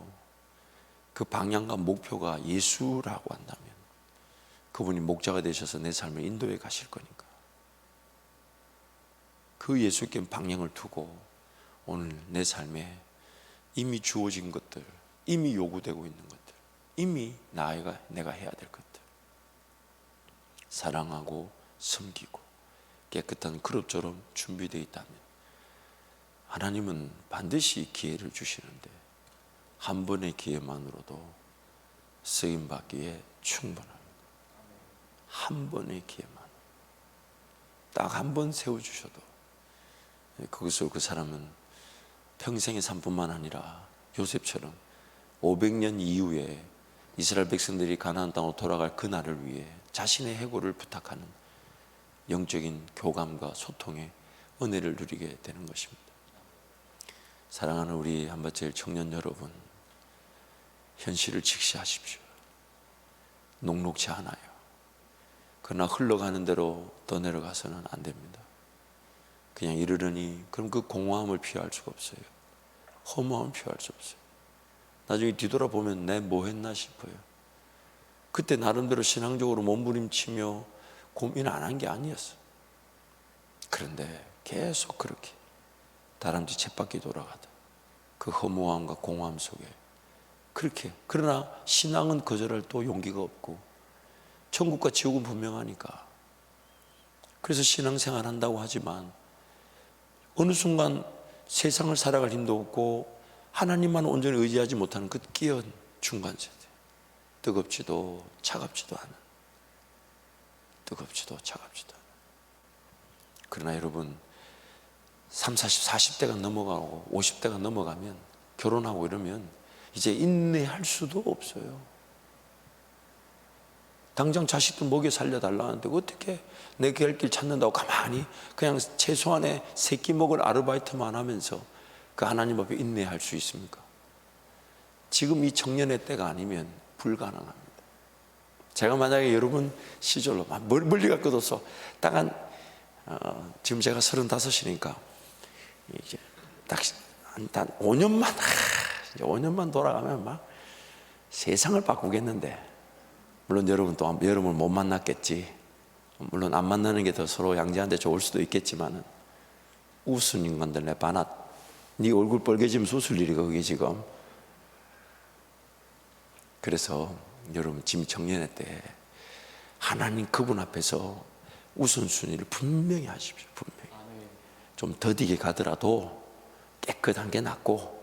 그 방향과 목표가 예수라고 한다면 그분이 목자가 되셔서 내 삶을 인도해 가실 거니까, 그 예수께 방향을 두고 오늘 내 삶에 이미 주어진 것들, 이미 요구되고 있는 것들, 이미 내가 해야 될 것들, 사랑하고 섬기고 깨끗한 그릇처럼 준비되어 있다면 하나님은 반드시 기회를 주시는데 한 번의 기회만으로도 쓰임받기에 충분합니다. 한 번의 기회만, 딱 한 번 세워주셔도 그것으로 그 사람은 평생의 삶뿐만 아니라 요셉처럼 500년 이후에 이스라엘 백성들이 가나안 땅으로 돌아갈 그날을 위해 자신의 해고를 부탁하는 영적인 교감과 소통의 은혜를 누리게 되는 것입니다. 사랑하는 우리 한밭제일 청년 여러분, 현실을 직시하십시오. 녹록지 않아요. 그러나 흘러가는 대로 떠내려가서는 안 됩니다. 그냥 이르려니 그럼 그 공허함을 피할 수가 없어요. 허무함을 피할 수 없어요. 나중에 뒤돌아보면 내 뭐 했나 싶어요. 그때 나름대로 신앙적으로 몸부림치며 고민 안 한 게 아니었어. 그런데 계속 그렇게 다람쥐 쳇바퀴 돌아가다 그 허무함과 공허함 속에 그렇게, 그러나 신앙은 거절할 또 용기가 없고 천국과 지옥은 분명하니까, 그래서 신앙생활 한다고 하지만 어느 순간 세상을 살아갈 힘도 없고 하나님만 온전히 의지하지 못하는 그 끼어n 중간 세대, 뜨겁지도 차갑지도 않은, 뜨겁지도 차갑지도 않은. 그러나 여러분 30, 40대가 넘어가고 50대가 넘어가면, 결혼하고 이러면 이제 인내할 수도 없어요. 당장 자식들 먹여 살려달라는데 어떻게 내 갈 길 찾는다고 가만히 그냥 최소한의 세끼 먹을 아르바이트만 하면서 그 하나님 앞에 인내할 수 있습니까? 지금 이 청년의 때가 아니면 불가능합니다. 제가 만약에 여러분 시절로 멀리 갔거든요. 딱한 지금 제가 35이니까 이제 딱 5년만, 이제 5년만 돌아가면 막 세상을 바꾸겠는데, 물론 여러분 또 여러분을 못 만났겠지. 물론 안 만나는 게 더 서로 양자한테 좋을 수도 있겠지만은, 우스운 인간들 내 반앗, 네 얼굴 빨개지면 웃을 일이가 그게 지금. 그래서 여러분 지금 청년의 때 하나님 그분 앞에서 우선순위를 분명히 하십시오. 분명히. 좀 더디게 가더라도 깨끗한 게 낫고,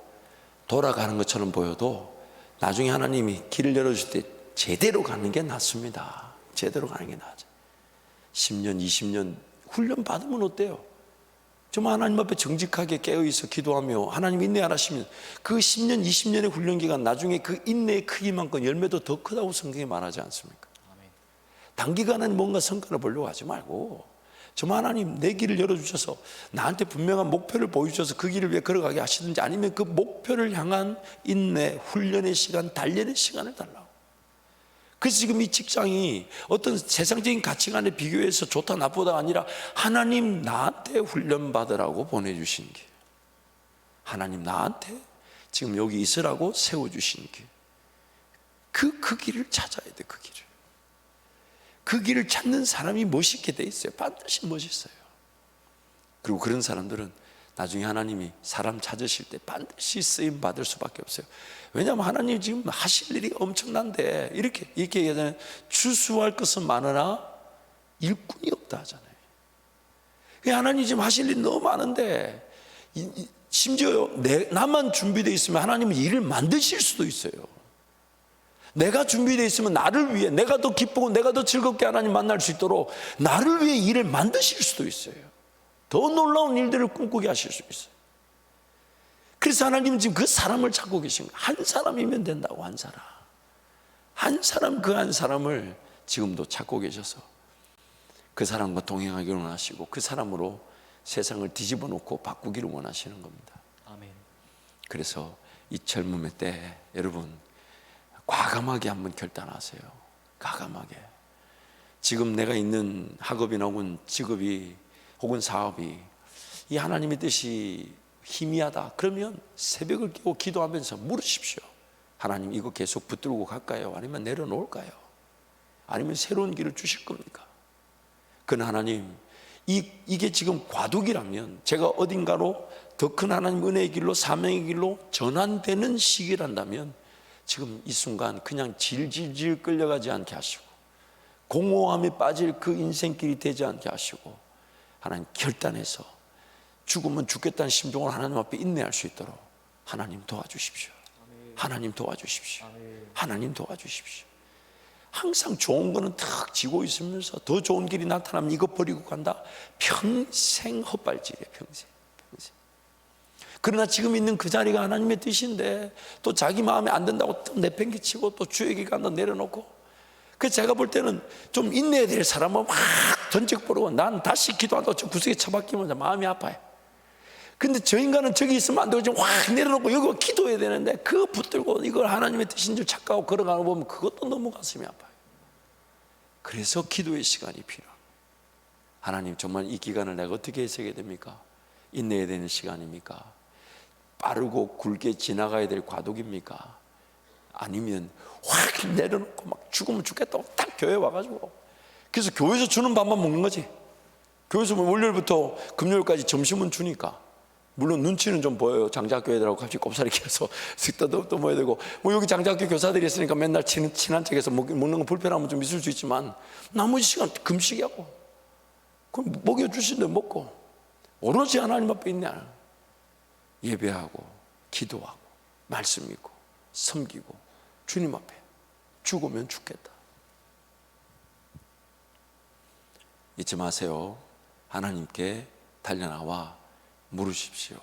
돌아가는 것처럼 보여도 나중에 하나님이 길을 열어줄 때 제대로 가는 게 낫습니다. 제대로 가는 게 나아져. 10년, 20년 훈련 받으면 어때요? 좀 하나님 앞에 정직하게 깨어있어 기도하며 하나님 인내하시면 그 10년, 20년의 훈련 기간, 나중에 그 인내의 크기만큼 열매도 더 크다고 성경에 말하지 않습니까? 단기간에 뭔가 성과를 보려고 하지 말고, 정말 하나님 내 길을 열어주셔서 나한테 분명한 목표를 보여주셔서 그 길을 위해 걸어가게 하시든지, 아니면 그 목표를 향한 인내, 훈련의 시간, 단련의 시간을 달라고. 그래서 지금 이 직장이 어떤 세상적인 가치관에 비교해서 좋다 나쁘다가 아니라 하나님 나한테 훈련 받으라고 보내주신 길, 하나님 나한테 지금 여기 있으라고 세워주신 길, 그 길을 찾아야 돼. 그 길을 찾는 사람이 멋있게 돼 있어요. 반드시 멋있어요. 그리고 그런 사람들은 나중에 하나님이 사람 찾으실 때 반드시 쓰임 받을 수밖에 없어요. 왜냐하면 하나님 지금 하실 일이 엄청난데, 이렇게 얘기하잖아요. 추수할 것은 많으나 일꾼이 없다 하잖아요. 하나님 지금 하실 일이 너무 많은데, 심지어 나만 준비되어 있으면 하나님은 일을 만드실 수도 있어요. 내가 준비되어 있으면 나를 위해, 내가 더 기쁘고 내가 더 즐겁게 하나님 만날 수 있도록 나를 위해 일을 만드실 수도 있어요. 더 놀라운 일들을 꿈꾸게 하실 수 있어요. 그래서 하나님은 지금 그 사람을 찾고 계신 거예요. 한 사람이면 된다고. 한 사람, 그 한 사람을 지금도 찾고 계셔서 그 사람과 동행하기를 원하시고, 그 사람으로 세상을 뒤집어 놓고 바꾸기를 원하시는 겁니다. 아멘. 그래서 이 젊음의 때 여러분 과감하게 한번 결단하세요. 과감하게. 지금 내가 있는 학업이나 혹은 직업이 혹은 사업이 이 하나님의 뜻이 희미하다, 그러면 새벽을 깨고 기도하면서 물으십시오. 하나님, 이거 계속 붙들고 갈까요? 아니면 내려놓을까요? 아니면 새로운 길을 주실 겁니까? 그는 하나님, 이게 지금 과도기라면 제가 어딘가로 더 큰 하나님 은혜의 길로 사명의 길로 전환되는 시기란다면 지금 이 순간 그냥 질질질 끌려가지 않게 하시고 공허함에 빠질 그 인생길이 되지 않게 하시고 하나님 결단해서 죽으면 죽겠다는 심정으로 하나님 앞에 인내할 수 있도록 하나님 도와주십시오. 하나님 도와주십시오. 하나님 도와주십시오. 항상 좋은 거는 탁 쥐고 있으면서 더 좋은 길이 나타나면 이거 버리고 간다. 평생 헛발질이에요. 평생. 그러나 지금 있는 그 자리가 하나님의 뜻인데 또 자기 마음에 안 든다고 또 내팽개치고 또 주의 기간도 내려놓고, 그래서 제가 볼 때는 좀 인내해야 될 사람은 막 던져버리고 난 다시 기도한다고 저 구석에 처박히면 마음이 아파요. 근데 저 인간은 저기 있으면 안 되고 지금 확 내려놓고 여기 기도해야 되는데 그거 붙들고 이걸 하나님의 뜻인 줄 착각하고 걸어가는 거 보면 그것도 너무 가슴이 아파요. 그래서 기도의 시간이 필요합니다. 하나님, 정말 이 기간을 내가 어떻게 해석해야 됩니까? 인내해야 되는 시간입니까? 빠르고 굵게 지나가야 될 과도기입니까? 아니면 확 내려놓고 막 죽으면 죽겠다고 딱 교회 와가지고, 그래서 교회에서 주는 밥만 먹는 거지. 교회에서 월요일부터 금요일까지 점심은 주니까 물론 눈치는 좀 보여요. 장자학교 애들하고 같이 꼽사리 켜서 식사도 또 모여야 되고, 뭐 여기 장자학교 교사들이 있으니까 맨날 친한 척해서 먹는 거 불편하면 좀 있을 수 있지만 나머지 시간 금식하고 그럼 먹여주신 대로 먹고 오로지 하나님 앞에 있냐, 예배하고 기도하고 말씀 읽고 섬기고 주님 앞에 죽으면 죽겠다. 잊지 마세요. 하나님께 달려나와 물으십시오.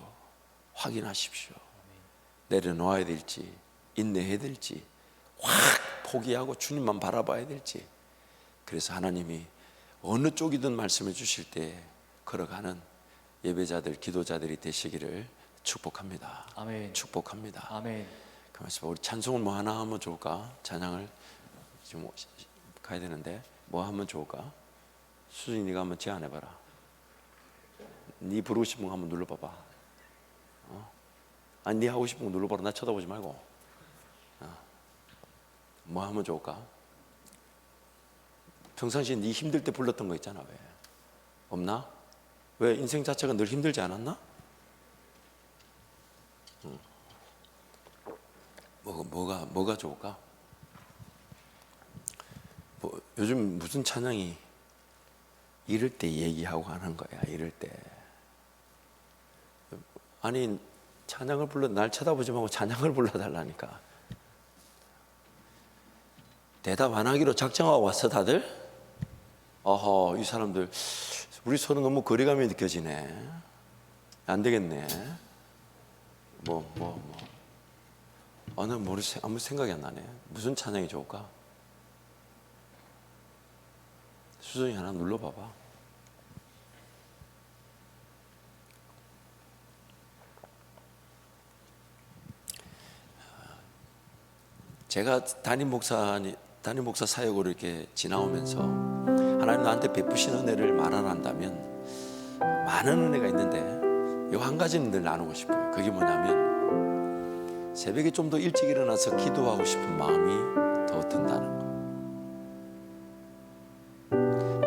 확인하십시오. 내려놓아야 될지 인내해야 될지 확 포기하고 주님만 바라봐야 될지. 그래서 하나님이 어느 쪽이든 말씀해 주실 때 걸어가는 예배자들, 기도자들이 되시기를 축복합니다. 아멘. 축복합니다. 아멘. 가만있어 봐. 우리 찬송을 뭐 하나 하면 좋을까? 찬양을 지금 가야 되는데 뭐 하면 좋을까? 수진이 네가 한번 제안해봐라. 네 부르고 싶은 거 한번 눌러봐봐. 아니 네 하고 싶은 거 눌러봐라. 나 쳐다보지 말고. 뭐 하면 좋을까? 평상시에 네 힘들 때 불렀던 거 있잖아. 왜? 없나? 왜? 인생 자체가 늘 힘들지 않았나? 뭐가 좋을까? 뭐, 요즘 무슨 찬양이 이럴 때 얘기하고 하는 거야. 이럴 때. 아니 찬양을 불러, 날 쳐다보지 말고 찬양을 불러달라니까. 대답 안 하기로 작정하고 왔어 다들? 어허, 이 사람들 우리 서로 너무 거리감이 느껴지네. 안 되겠네. 난 아무 생각이 안 나네. 무슨 찬양이 좋을까? 수정이 하나 눌러봐봐. 제가 담임 목사 사역으로 이렇게 지나오면서 하나님 나한테 베푸신 은혜를 말하란다면 많은 은혜가 있는데 요 한 가지는 늘 나누고 싶어요. 그게 뭐냐면 새벽에 좀 더 일찍 일어나서 기도하고 싶은 마음이 더 든다는 거.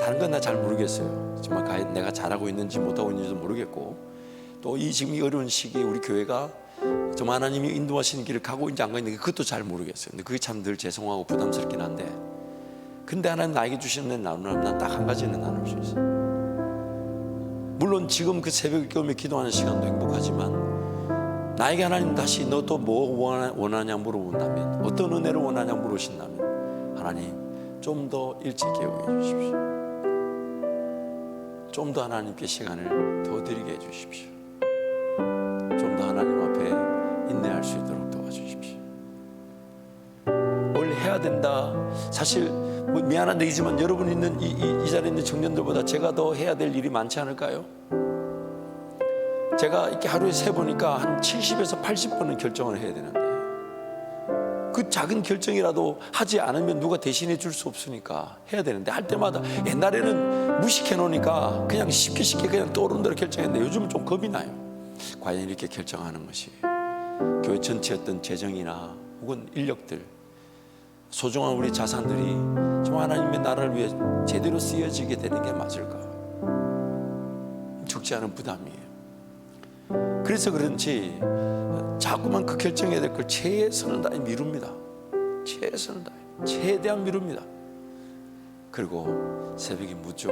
다른 건 나 잘 모르겠어요. 정말 내가 잘하고 있는지 못하고 있는지도 모르겠고, 또 지금 이 어려운 시기에 우리 교회가 정말 하나님이 인도하시는 길을 가고 있는지 안 가고 있는지 그것도 잘 모르겠어요. 근데 그게 참 늘 죄송하고 부담스럽긴 한데, 근데 하나님 나에게 주시는 은혜를 나누면 난 딱 한 가지는 나눌 수 있어요. 물론 지금 그 새벽에 깨우며 기도하는 시간도 행복하지만 나에게 하나님 다시 너 또 뭐 원하냐 물어본다면, 어떤 은혜를 원하냐 물으신다면 하나님 좀 더 일찍 깨우게 해주십시오. 좀 더 하나님께 시간을 더 드리게 해주십시오. 좀 더 하나님 앞에 인내할 수 있도록 도와주십시오. 뭘 해야 된다. 사실 뭐 미안한 얘기지만 여러분 있는 이 자리에 있는 청년들보다 제가 더 해야 될 일이 많지 않을까요? 제가 이렇게 하루에 세보니까 한 70에서 80번은 결정을 해야 되는데 그 작은 결정이라도 하지 않으면 누가 대신해 줄 수 없으니까 해야 되는데, 할 때마다 옛날에는 무식해 놓으니까 그냥 쉽게 그냥 떠오르는 대로 결정했는데 요즘은 좀 겁이 나요. 과연 이렇게 결정하는 것이 교회 전체 어떤 재정이나 혹은 인력들, 소중한 우리 자산들이 정말 하나님의 나라를 위해 제대로 쓰여지게 되는 게 맞을까? 적지 않은 부담이에요. 그래서 그런지 자꾸만 그 결정해야 될 걸 최선을 다해 미룹니다. 최선을 다해 최대한 미룹니다. 그리고 새벽에 묻죠.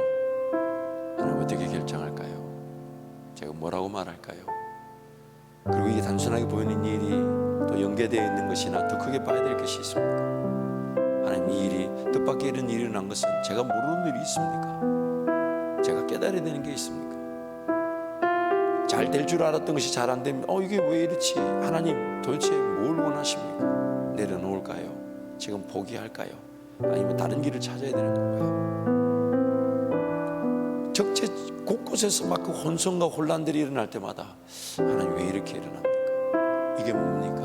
하나님 어떻게 결정할까요? 제가 뭐라고 말할까요? 그리고 이게 단순하게 보이는 일이 또 연계되어 있는 것이나 더 크게 봐야 될 것이 있습니까? 하나님, 이 일이 뜻밖의 이런 일이 일어난 것은 제가 모르는 일이 있습니까? 제가 깨달아야 되는 게 있습니까? 잘 될 줄 알았던 것이 잘 안 되면 이게 왜 이렇지? 하나님 도대체 뭘 원하십니까? 내려놓을까요? 지금 포기할까요? 아니면 다른 길을 찾아야 되는 건가요? 적재 곳곳에서 막 그 혼선과 혼란들이 일어날 때마다 하나님 왜 이렇게 일어납니까? 이게 뭡니까?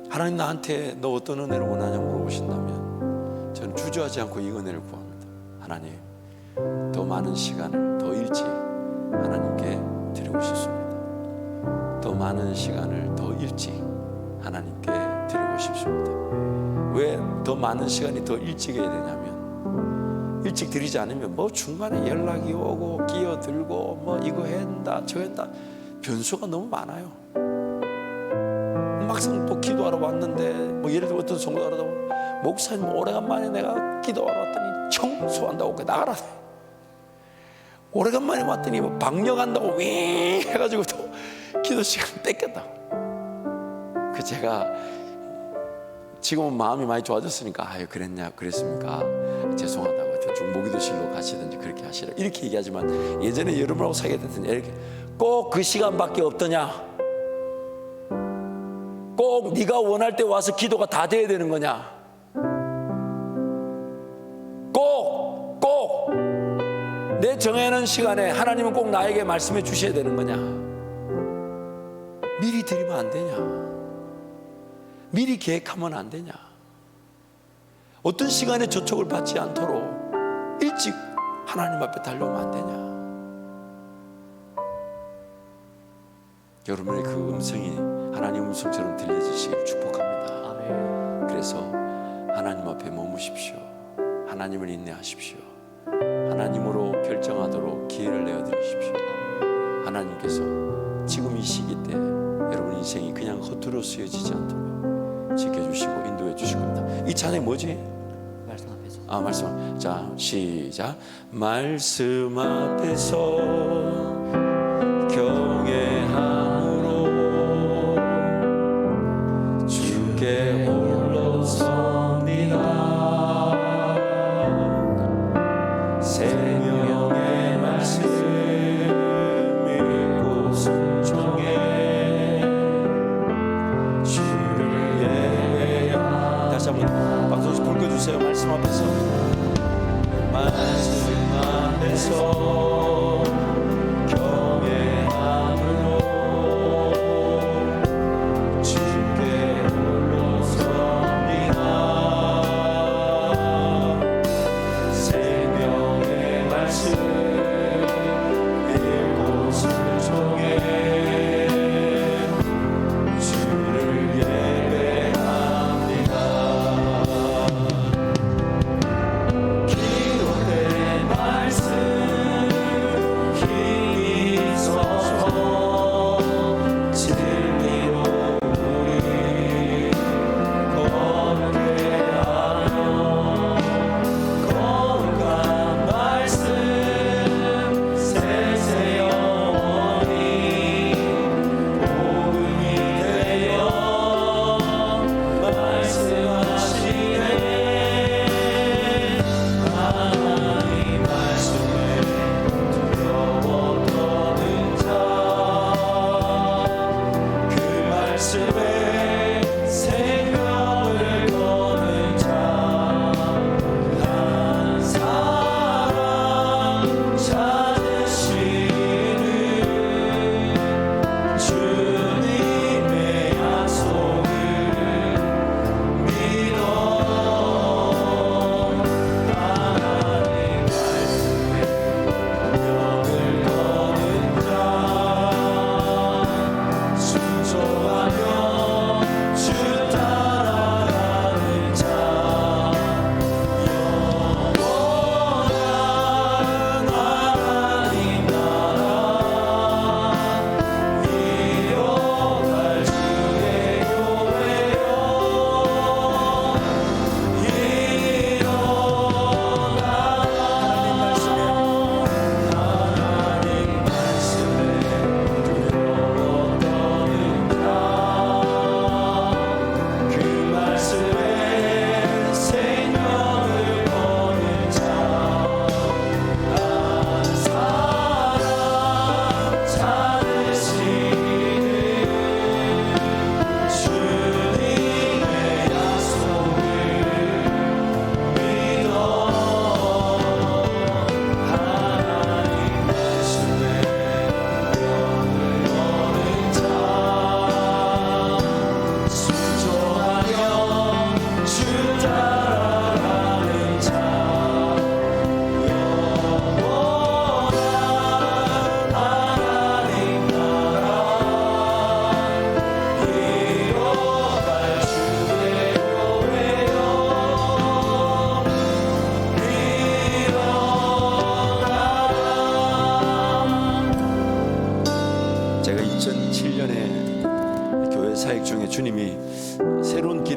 하나님 나한테 너 어떤 은혜를 원하냐 물어보신다면 저는 주저하지 않고 이 은혜를 구합니다. 하나님, 더 많은 시간을 더 일찍 하나님께 드리고 싶습니다. 더 많은 시간을 더 일찍 하나님께 드리고 싶습니다. 왜 더 많은 시간이 더 일찍 해야 되냐면, 일찍 드리지 않으면 뭐 중간에 연락이 오고 끼어들고 뭐 이거 한다 저 한다 변수가 너무 많아요. 막상 또 기도하러 왔는데 뭐 예를 들어 어떤 성도하러 목사님 오래간만에 내가 기도하러 왔더니 청소한다고 나가라. 오래간만에 왔더니 뭐 방역한다고 윙 해가지고 또 기도 시간 뺏겼다. 그 제가 지금은 마음이 많이 좋아졌으니까 아유 그랬습니까? 죄송하다고 중보기도실로 가시든지 그렇게 하시라 이렇게 얘기하지만, 예전에 여러분하고 사귀게 됐더니 이렇게 꼭 그 시간밖에 없더냐? 꼭 네가 원할 때 와서 기도가 다 돼야 되는 거냐? 꼭 내 정해놓은 시간에 하나님은 꼭 나에게 말씀해 주셔야 되는 거냐? 미리 드리면 안 되냐? 미리 계획하면 안 되냐? 어떤 시간에 저촉을 받지 않도록 일찍 하나님 앞에 달려오면 안 되냐? 여러분의 그 음성이 하나님 음성처럼 들려지시길 축복합니다. 아멘. 그래서 하나님 앞에 머무십시오. 하나님을 인내하십시오. 하나님으로 결정하도록 기회를 내어드리십시오. 하나님께서 지금 이 시기 때 여러분 인생이 그냥 허투루 쓰여지지 않도록 지켜주시고 인도해 주실 겁니다. 이 찬양이 뭐지? 말씀 앞에서. 말씀. 자, 시작. 말씀 앞에서 경외함으로 주께 홀로 섭니다. 생명의 말씀 읽고 순종해 주를 예배하. 다시 한번 박수 불러주세요. 말씀 앞에서, 말씀 앞에서 경외함으로 주께 홀로 섭니다. 생명의 말씀 읽고 순종해 주를 예배합니다. 기록된 말씀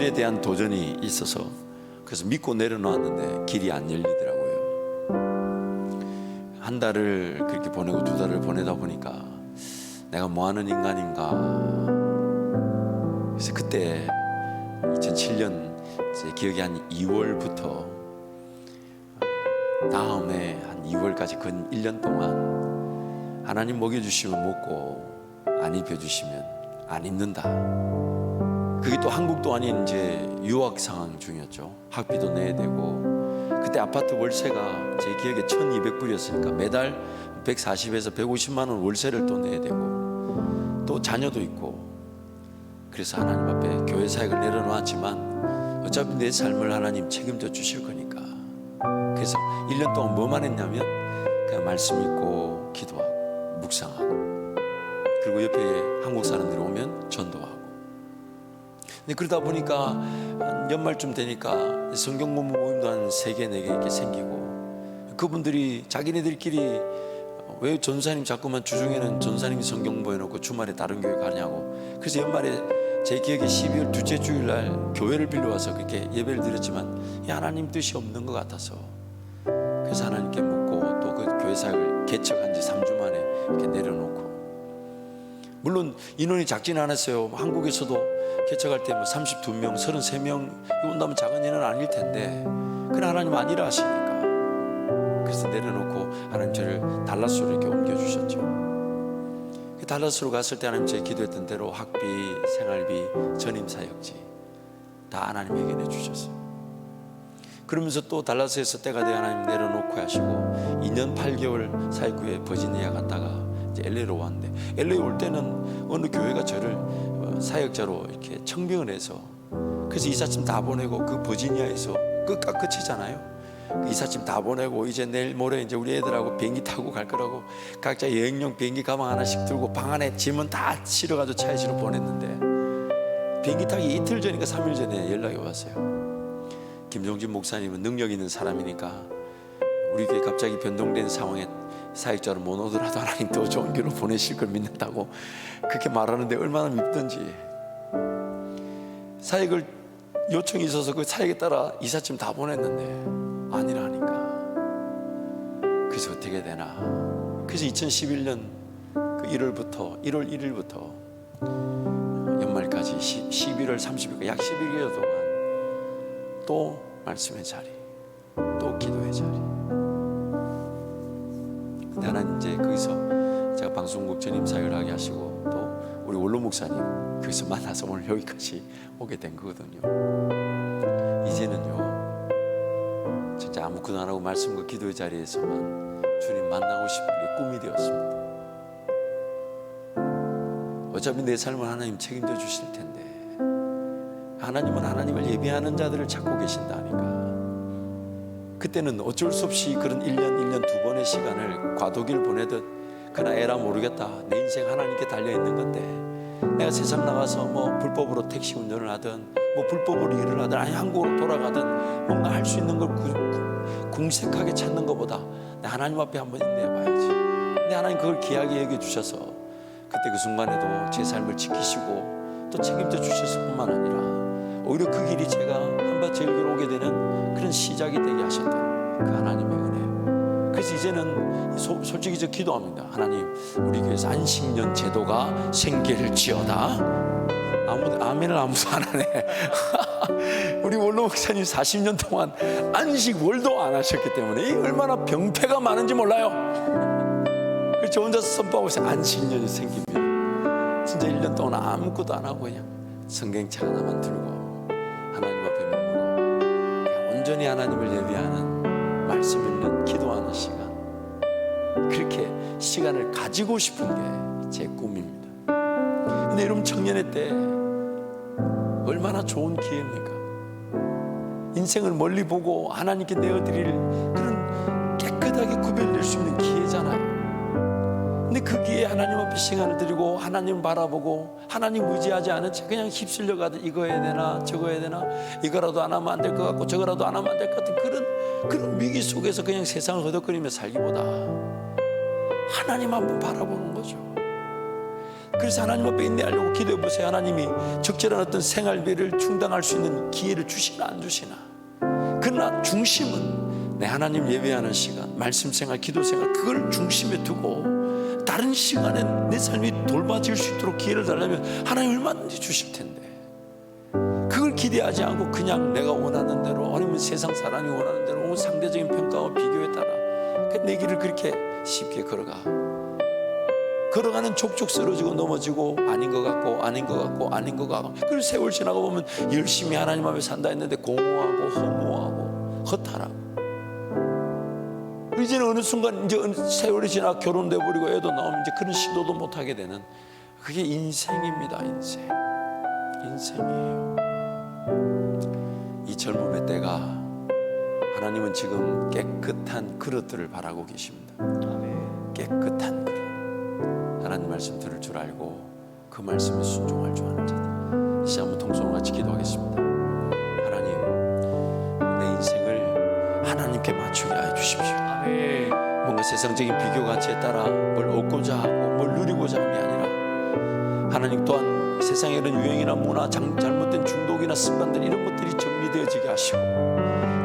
일에 대한 도전이 있어서 그래서 믿고 내려놓았는데 길이 안 열리더라고요. 한 달을 그렇게 보내고 두 달을 보내다 보니까 내가 뭐하는 인간인가. 그래서 그때 2007년 제 기억이 한 2월부터 다음에 한 2월까지 근 1년 동안 하나님 먹여주시면 먹고 안 입혀주시면 안 입는다. 그게 또 한국도 아닌 이제 유학 상황 중이었죠. 학비도 내야 되고 그때 아파트 월세가 제 기억에 1200불이었으니까 매달 140에서 150만 원 월세를 또 내야 되고 또 자녀도 있고 그래서 하나님 앞에 교회 사역을 내려놓았지만 어차피 내 삶을 하나님 책임져 주실 거니까 그래서 1년 동안 뭐만 했냐면 그냥 말씀 읽고 기도하고 묵상하고 그리고 옆에 한국 사람들이 오면 전도하고 근데 그러다 보니까 한 연말쯤 되니까 성경 공부 모임도 한 3개, 4개 이렇게 생기고 그분들이 자기네들끼리 왜 전사님 자꾸만 주중에는 전사님이 성경 공부해놓고 주말에 다른 교회 가냐고 그래서 연말에 제 기억에 12월 둘째 주일날 교회를 빌려와서 그렇게 예배를 드렸지만 이 하나님 뜻이 없는 것 같아서 그래서 하나님께 묻고 또 그 교회 사역을 개척한 지 3주 만에 이렇게 내려놓고 물론 인원이 작지는 않았어요. 한국에서도 개척할 때 뭐 32명, 33명 온다면 작은 인은 아닐 텐데 그러나 하나님 아니라 하시니까 그래서 내려놓고 하나님 저를 달라스로 이렇게 옮겨주셨죠. 달라스로 갔을 때 하나님 제가 기도했던 대로 학비, 생활비, 전임사역지 다 하나님에게 내주셨어요. 그러면서 또 달라스에서 때가 되어 하나님 내려놓고 하시고 2년 8개월 사역 후에 버지니아 갔다가 이제 LA로 왔는데 LA 올 때는 어느 교회가 저를 사역자로 이렇게 청빙을 해서 그래서 이삿짐 다 보내고 그 버지니아에서 끝과 끝이잖아요. 그 이삿짐 다 보내고 이제 내일 모레 이제 우리 애들하고 비행기 타고 갈 거라고 각자 여행용 비행기 가방 하나씩 들고 방 안에 짐은 다 실어가지고 차에 실어 보냈는데 비행기 타기 이틀 전인가 3일 전에 연락이 왔어요. 김종진 목사님은 능력 있는 사람이니까 우리 교회 갑자기 변동된 상황에 사역자로 못 오더라도 하나님 더 좋은 길로 보내실 걸 믿는다고 그렇게 말하는데 얼마나 밉던지 사역을 요청이 있어서 그 사역에 따라 이삿짐 다 보냈는데 아니라니까 그래서 어떻게 되나 그래서 2011년 그 1월 1일부터 연말까지 11월 30일까지 약 11개월 동안 또 말씀의 자리 또 기도의 자리 근데 하나님 이제 거기서 제가 방송국 전임 사역을 하게 하시고 또 우리 원로 목사님 거기서 만나서 오늘 여기까지 오게 된 거거든요. 이제는요 진짜 아무것도 안 하고 말씀과 기도의 자리에서만 주님 만나고 싶은 게 꿈이 되었습니다. 어차피 내 삶을 하나님 책임져 주실 텐데 하나님은 하나님을 예배하는 자들을 찾고 계신다니까 그때는 어쩔 수 없이 그런 1년 2번의 시간을 과도기를 보내듯 그나 에라 모르겠다 내 인생 하나님께 달려있는 건데 내가 세상 나가서 뭐 불법으로 택시 운전을 하든 뭐 불법으로 일을 하든 아니 한국으로 돌아가든 뭔가 할 수 있는 걸 궁색하게 찾는 것보다 내 하나님 앞에 한번 인내해봐야지. 근데 하나님 그걸 귀하게 여겨주셔서 그때 그 순간에도 제 삶을 지키시고 또 책임져 주셨을 뿐만 아니라 오히려 그 길이 제가 한번 제일 길로 오게 되는 그런 시작이 되게 하셨던 그 하나님의 은혜. 그래서 이제는 솔직히 저 기도합니다. 하나님 우리 교회에서 안식년 제도가 생길지어다. 아멘을 아무도 안 하네. 우리 원로 목사님 40년 동안 안식 월도 안 하셨기 때문에 이 얼마나 병폐가 많은지 몰라요. 그래서 저 혼자서 선포하고 있어요. 안식년이 생기면 진짜 1년 동안 아무것도 안 하고 그냥 성경책 하나만 들고 하나님 앞에 머물러 온전히 하나님을 예배하는 말씀 읽는 기도하는 시간 그렇게 시간을 가지고 싶은 게 제 꿈입니다. 근데 여러분 청년의 때 얼마나 좋은 기회입니까? 인생을 멀리 보고 하나님께 내어드릴 그런 깨끗하게 구별될 수 있는 기회잖아요. 근데 그 기회에 하나님 앞에 시간을 드리고 하나님 바라보고 하나님 의지하지 않은 채 그냥 휩쓸려 가듯 이거 해야 되나 저거 해야 되나 이거라도 안 하면 안 될 것 같고 저거라도 안 하면 안 될 것 같은 그런 위기 속에서 그냥 세상을 허덕거리며 살기보다 하나님 한번 바라보는 거죠. 그래서 하나님 앞에 인내하려고 기도해 보세요. 하나님이 적절한 어떤 생활비를 충당할 수 있는 기회를 주시나 안 주시나. 그러나 중심은 내 하나님 예배하는 시간, 말씀 생활, 기도 생활, 그걸 중심에 두고 다른 시간에 내 삶이 돌봐질 수 있도록 기회를 달라면 하나님 얼마든지 주실 텐데, 그걸 기대하지 않고 그냥 내가 원하는 대로, 아니면 세상 사람이 원하는 대로 상대적인 평가와 비교에 따라 내 길을 그렇게 쉽게 걸어가는 족족 쓰러지고 넘어지고 아닌 것 같고 아닌 것 같고 아닌 것 같고, 그리고 세월 지나고 보면 열심히 하나님 앞에 산다 했는데 공허하고 허무하고 허탈하고, 이제는 어느 순간 이제 세월이 지나 결혼돼 버리고 애도 나오면 이제 그런 시도도 못하게 되는, 그게 인생입니다. 인생이에요. 이 젊음의 때가 하나님은 지금 깨끗한 그릇들을 바라고 계십니다. 깨끗한 그릇, 하나님 말씀 들을 줄 알고 그 말씀에 순종할 줄 아는 자들. 이제 한번 통성으로 같이 기도하겠습니다. 하나님, 내 인생을 하나님께 맞추게 하여 주십시오. 뭔가 세상적인 비교 가치에 따라 뭘 얻고자 하고 뭘 누리고자 함이 아니라, 하나님 또한 세상의 이런 유행이나 문화, 잘못된 중독이나 습관들, 이런 것들이 정리되어지게 하시고,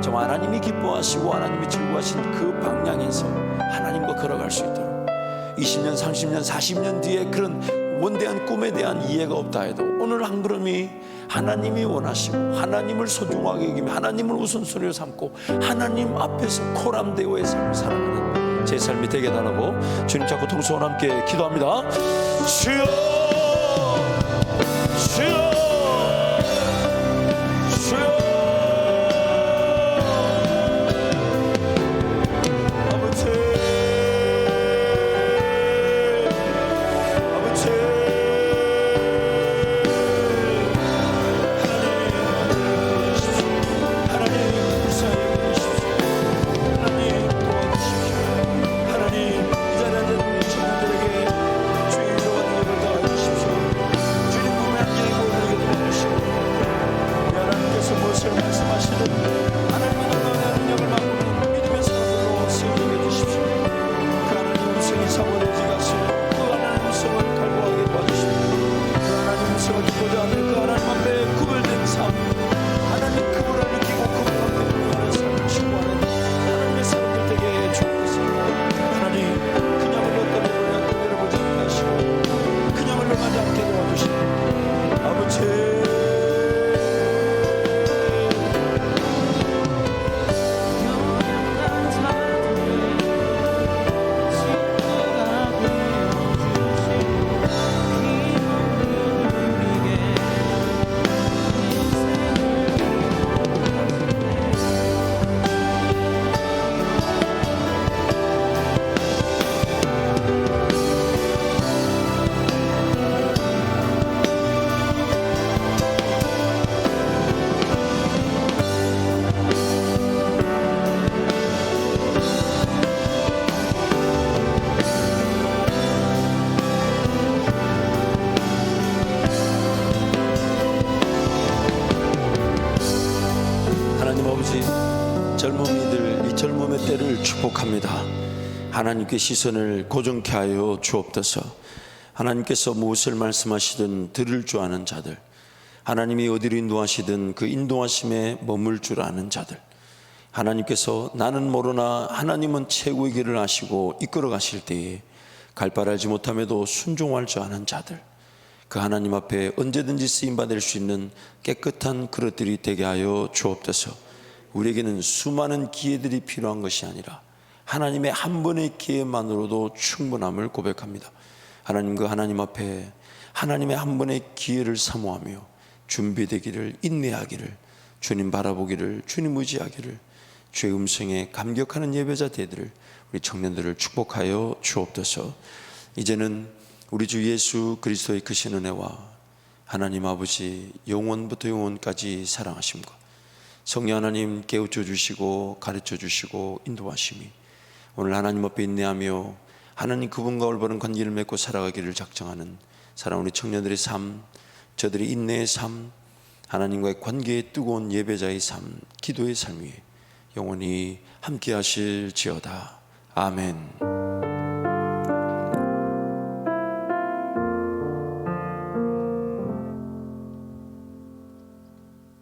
정말 하나님이 기뻐하시고 하나님이 즐거워하신 그 방향에서 하나님과 걸어갈 수 있도록, 20년, 30년, 40년 뒤에 그런 원대한 꿈에 대한 이해가 없다 해도 오늘 한 걸음이 하나님이 원하시고 하나님을 소중하게 여기며 하나님을 우선순위로 삼고 하나님 앞에서 코람데오의 삶을 살아가는 제 삶이 되게 달라고 주님 잡고 통성으로 함께 기도합니다. 주여, 주여, 주여. 젊은이들 이 젊음의 때를 축복합니다. 하나님께 시선을 고정케 하여 주옵소서. 하나님께서 무엇을 말씀하시든 들을 줄 아는 자들, 하나님이 어디로 인도하시든 그 인도하심에 머물 줄 아는 자들, 하나님께서 나는 모르나 하나님은 최고의 길을 아시고 이끌어 가실 때에 갈 바를 알지 못함에도 순종할 줄 아는 자들, 그 하나님 앞에 언제든지 쓰임받을 수 있는 깨끗한 그릇들이 되게 하여 주옵소서. 우리에게는 수많은 기회들이 필요한 것이 아니라 하나님의 한 번의 기회만으로도 충분함을 고백합니다. 하나님, 그 하나님 앞에 하나님의 한 번의 기회를 사모하며 준비되기를, 인내하기를, 주님 바라보기를, 주님 의지하기를, 주의 음성에 감격하는 예배자 되기를 우리 청년들을 축복하여 주옵소서. 이제는 우리 주 예수 그리스도의 크신 은혜와 하나님 아버지 영원부터 영원까지 사랑하심과 성령 하나님 깨우쳐 주시고 가르쳐 주시고 인도하심이 오늘 하나님 앞에 인내하며 하나님 그분과 올바른 관계를 맺고 살아가기를 작정하는 사랑하는 우리 청년들의 삶, 저들의 인내의 삶, 하나님과의 관계의 뜨거운 예배자의 삶, 기도의 삶 위에 영원히 함께 하실지어다. 아멘.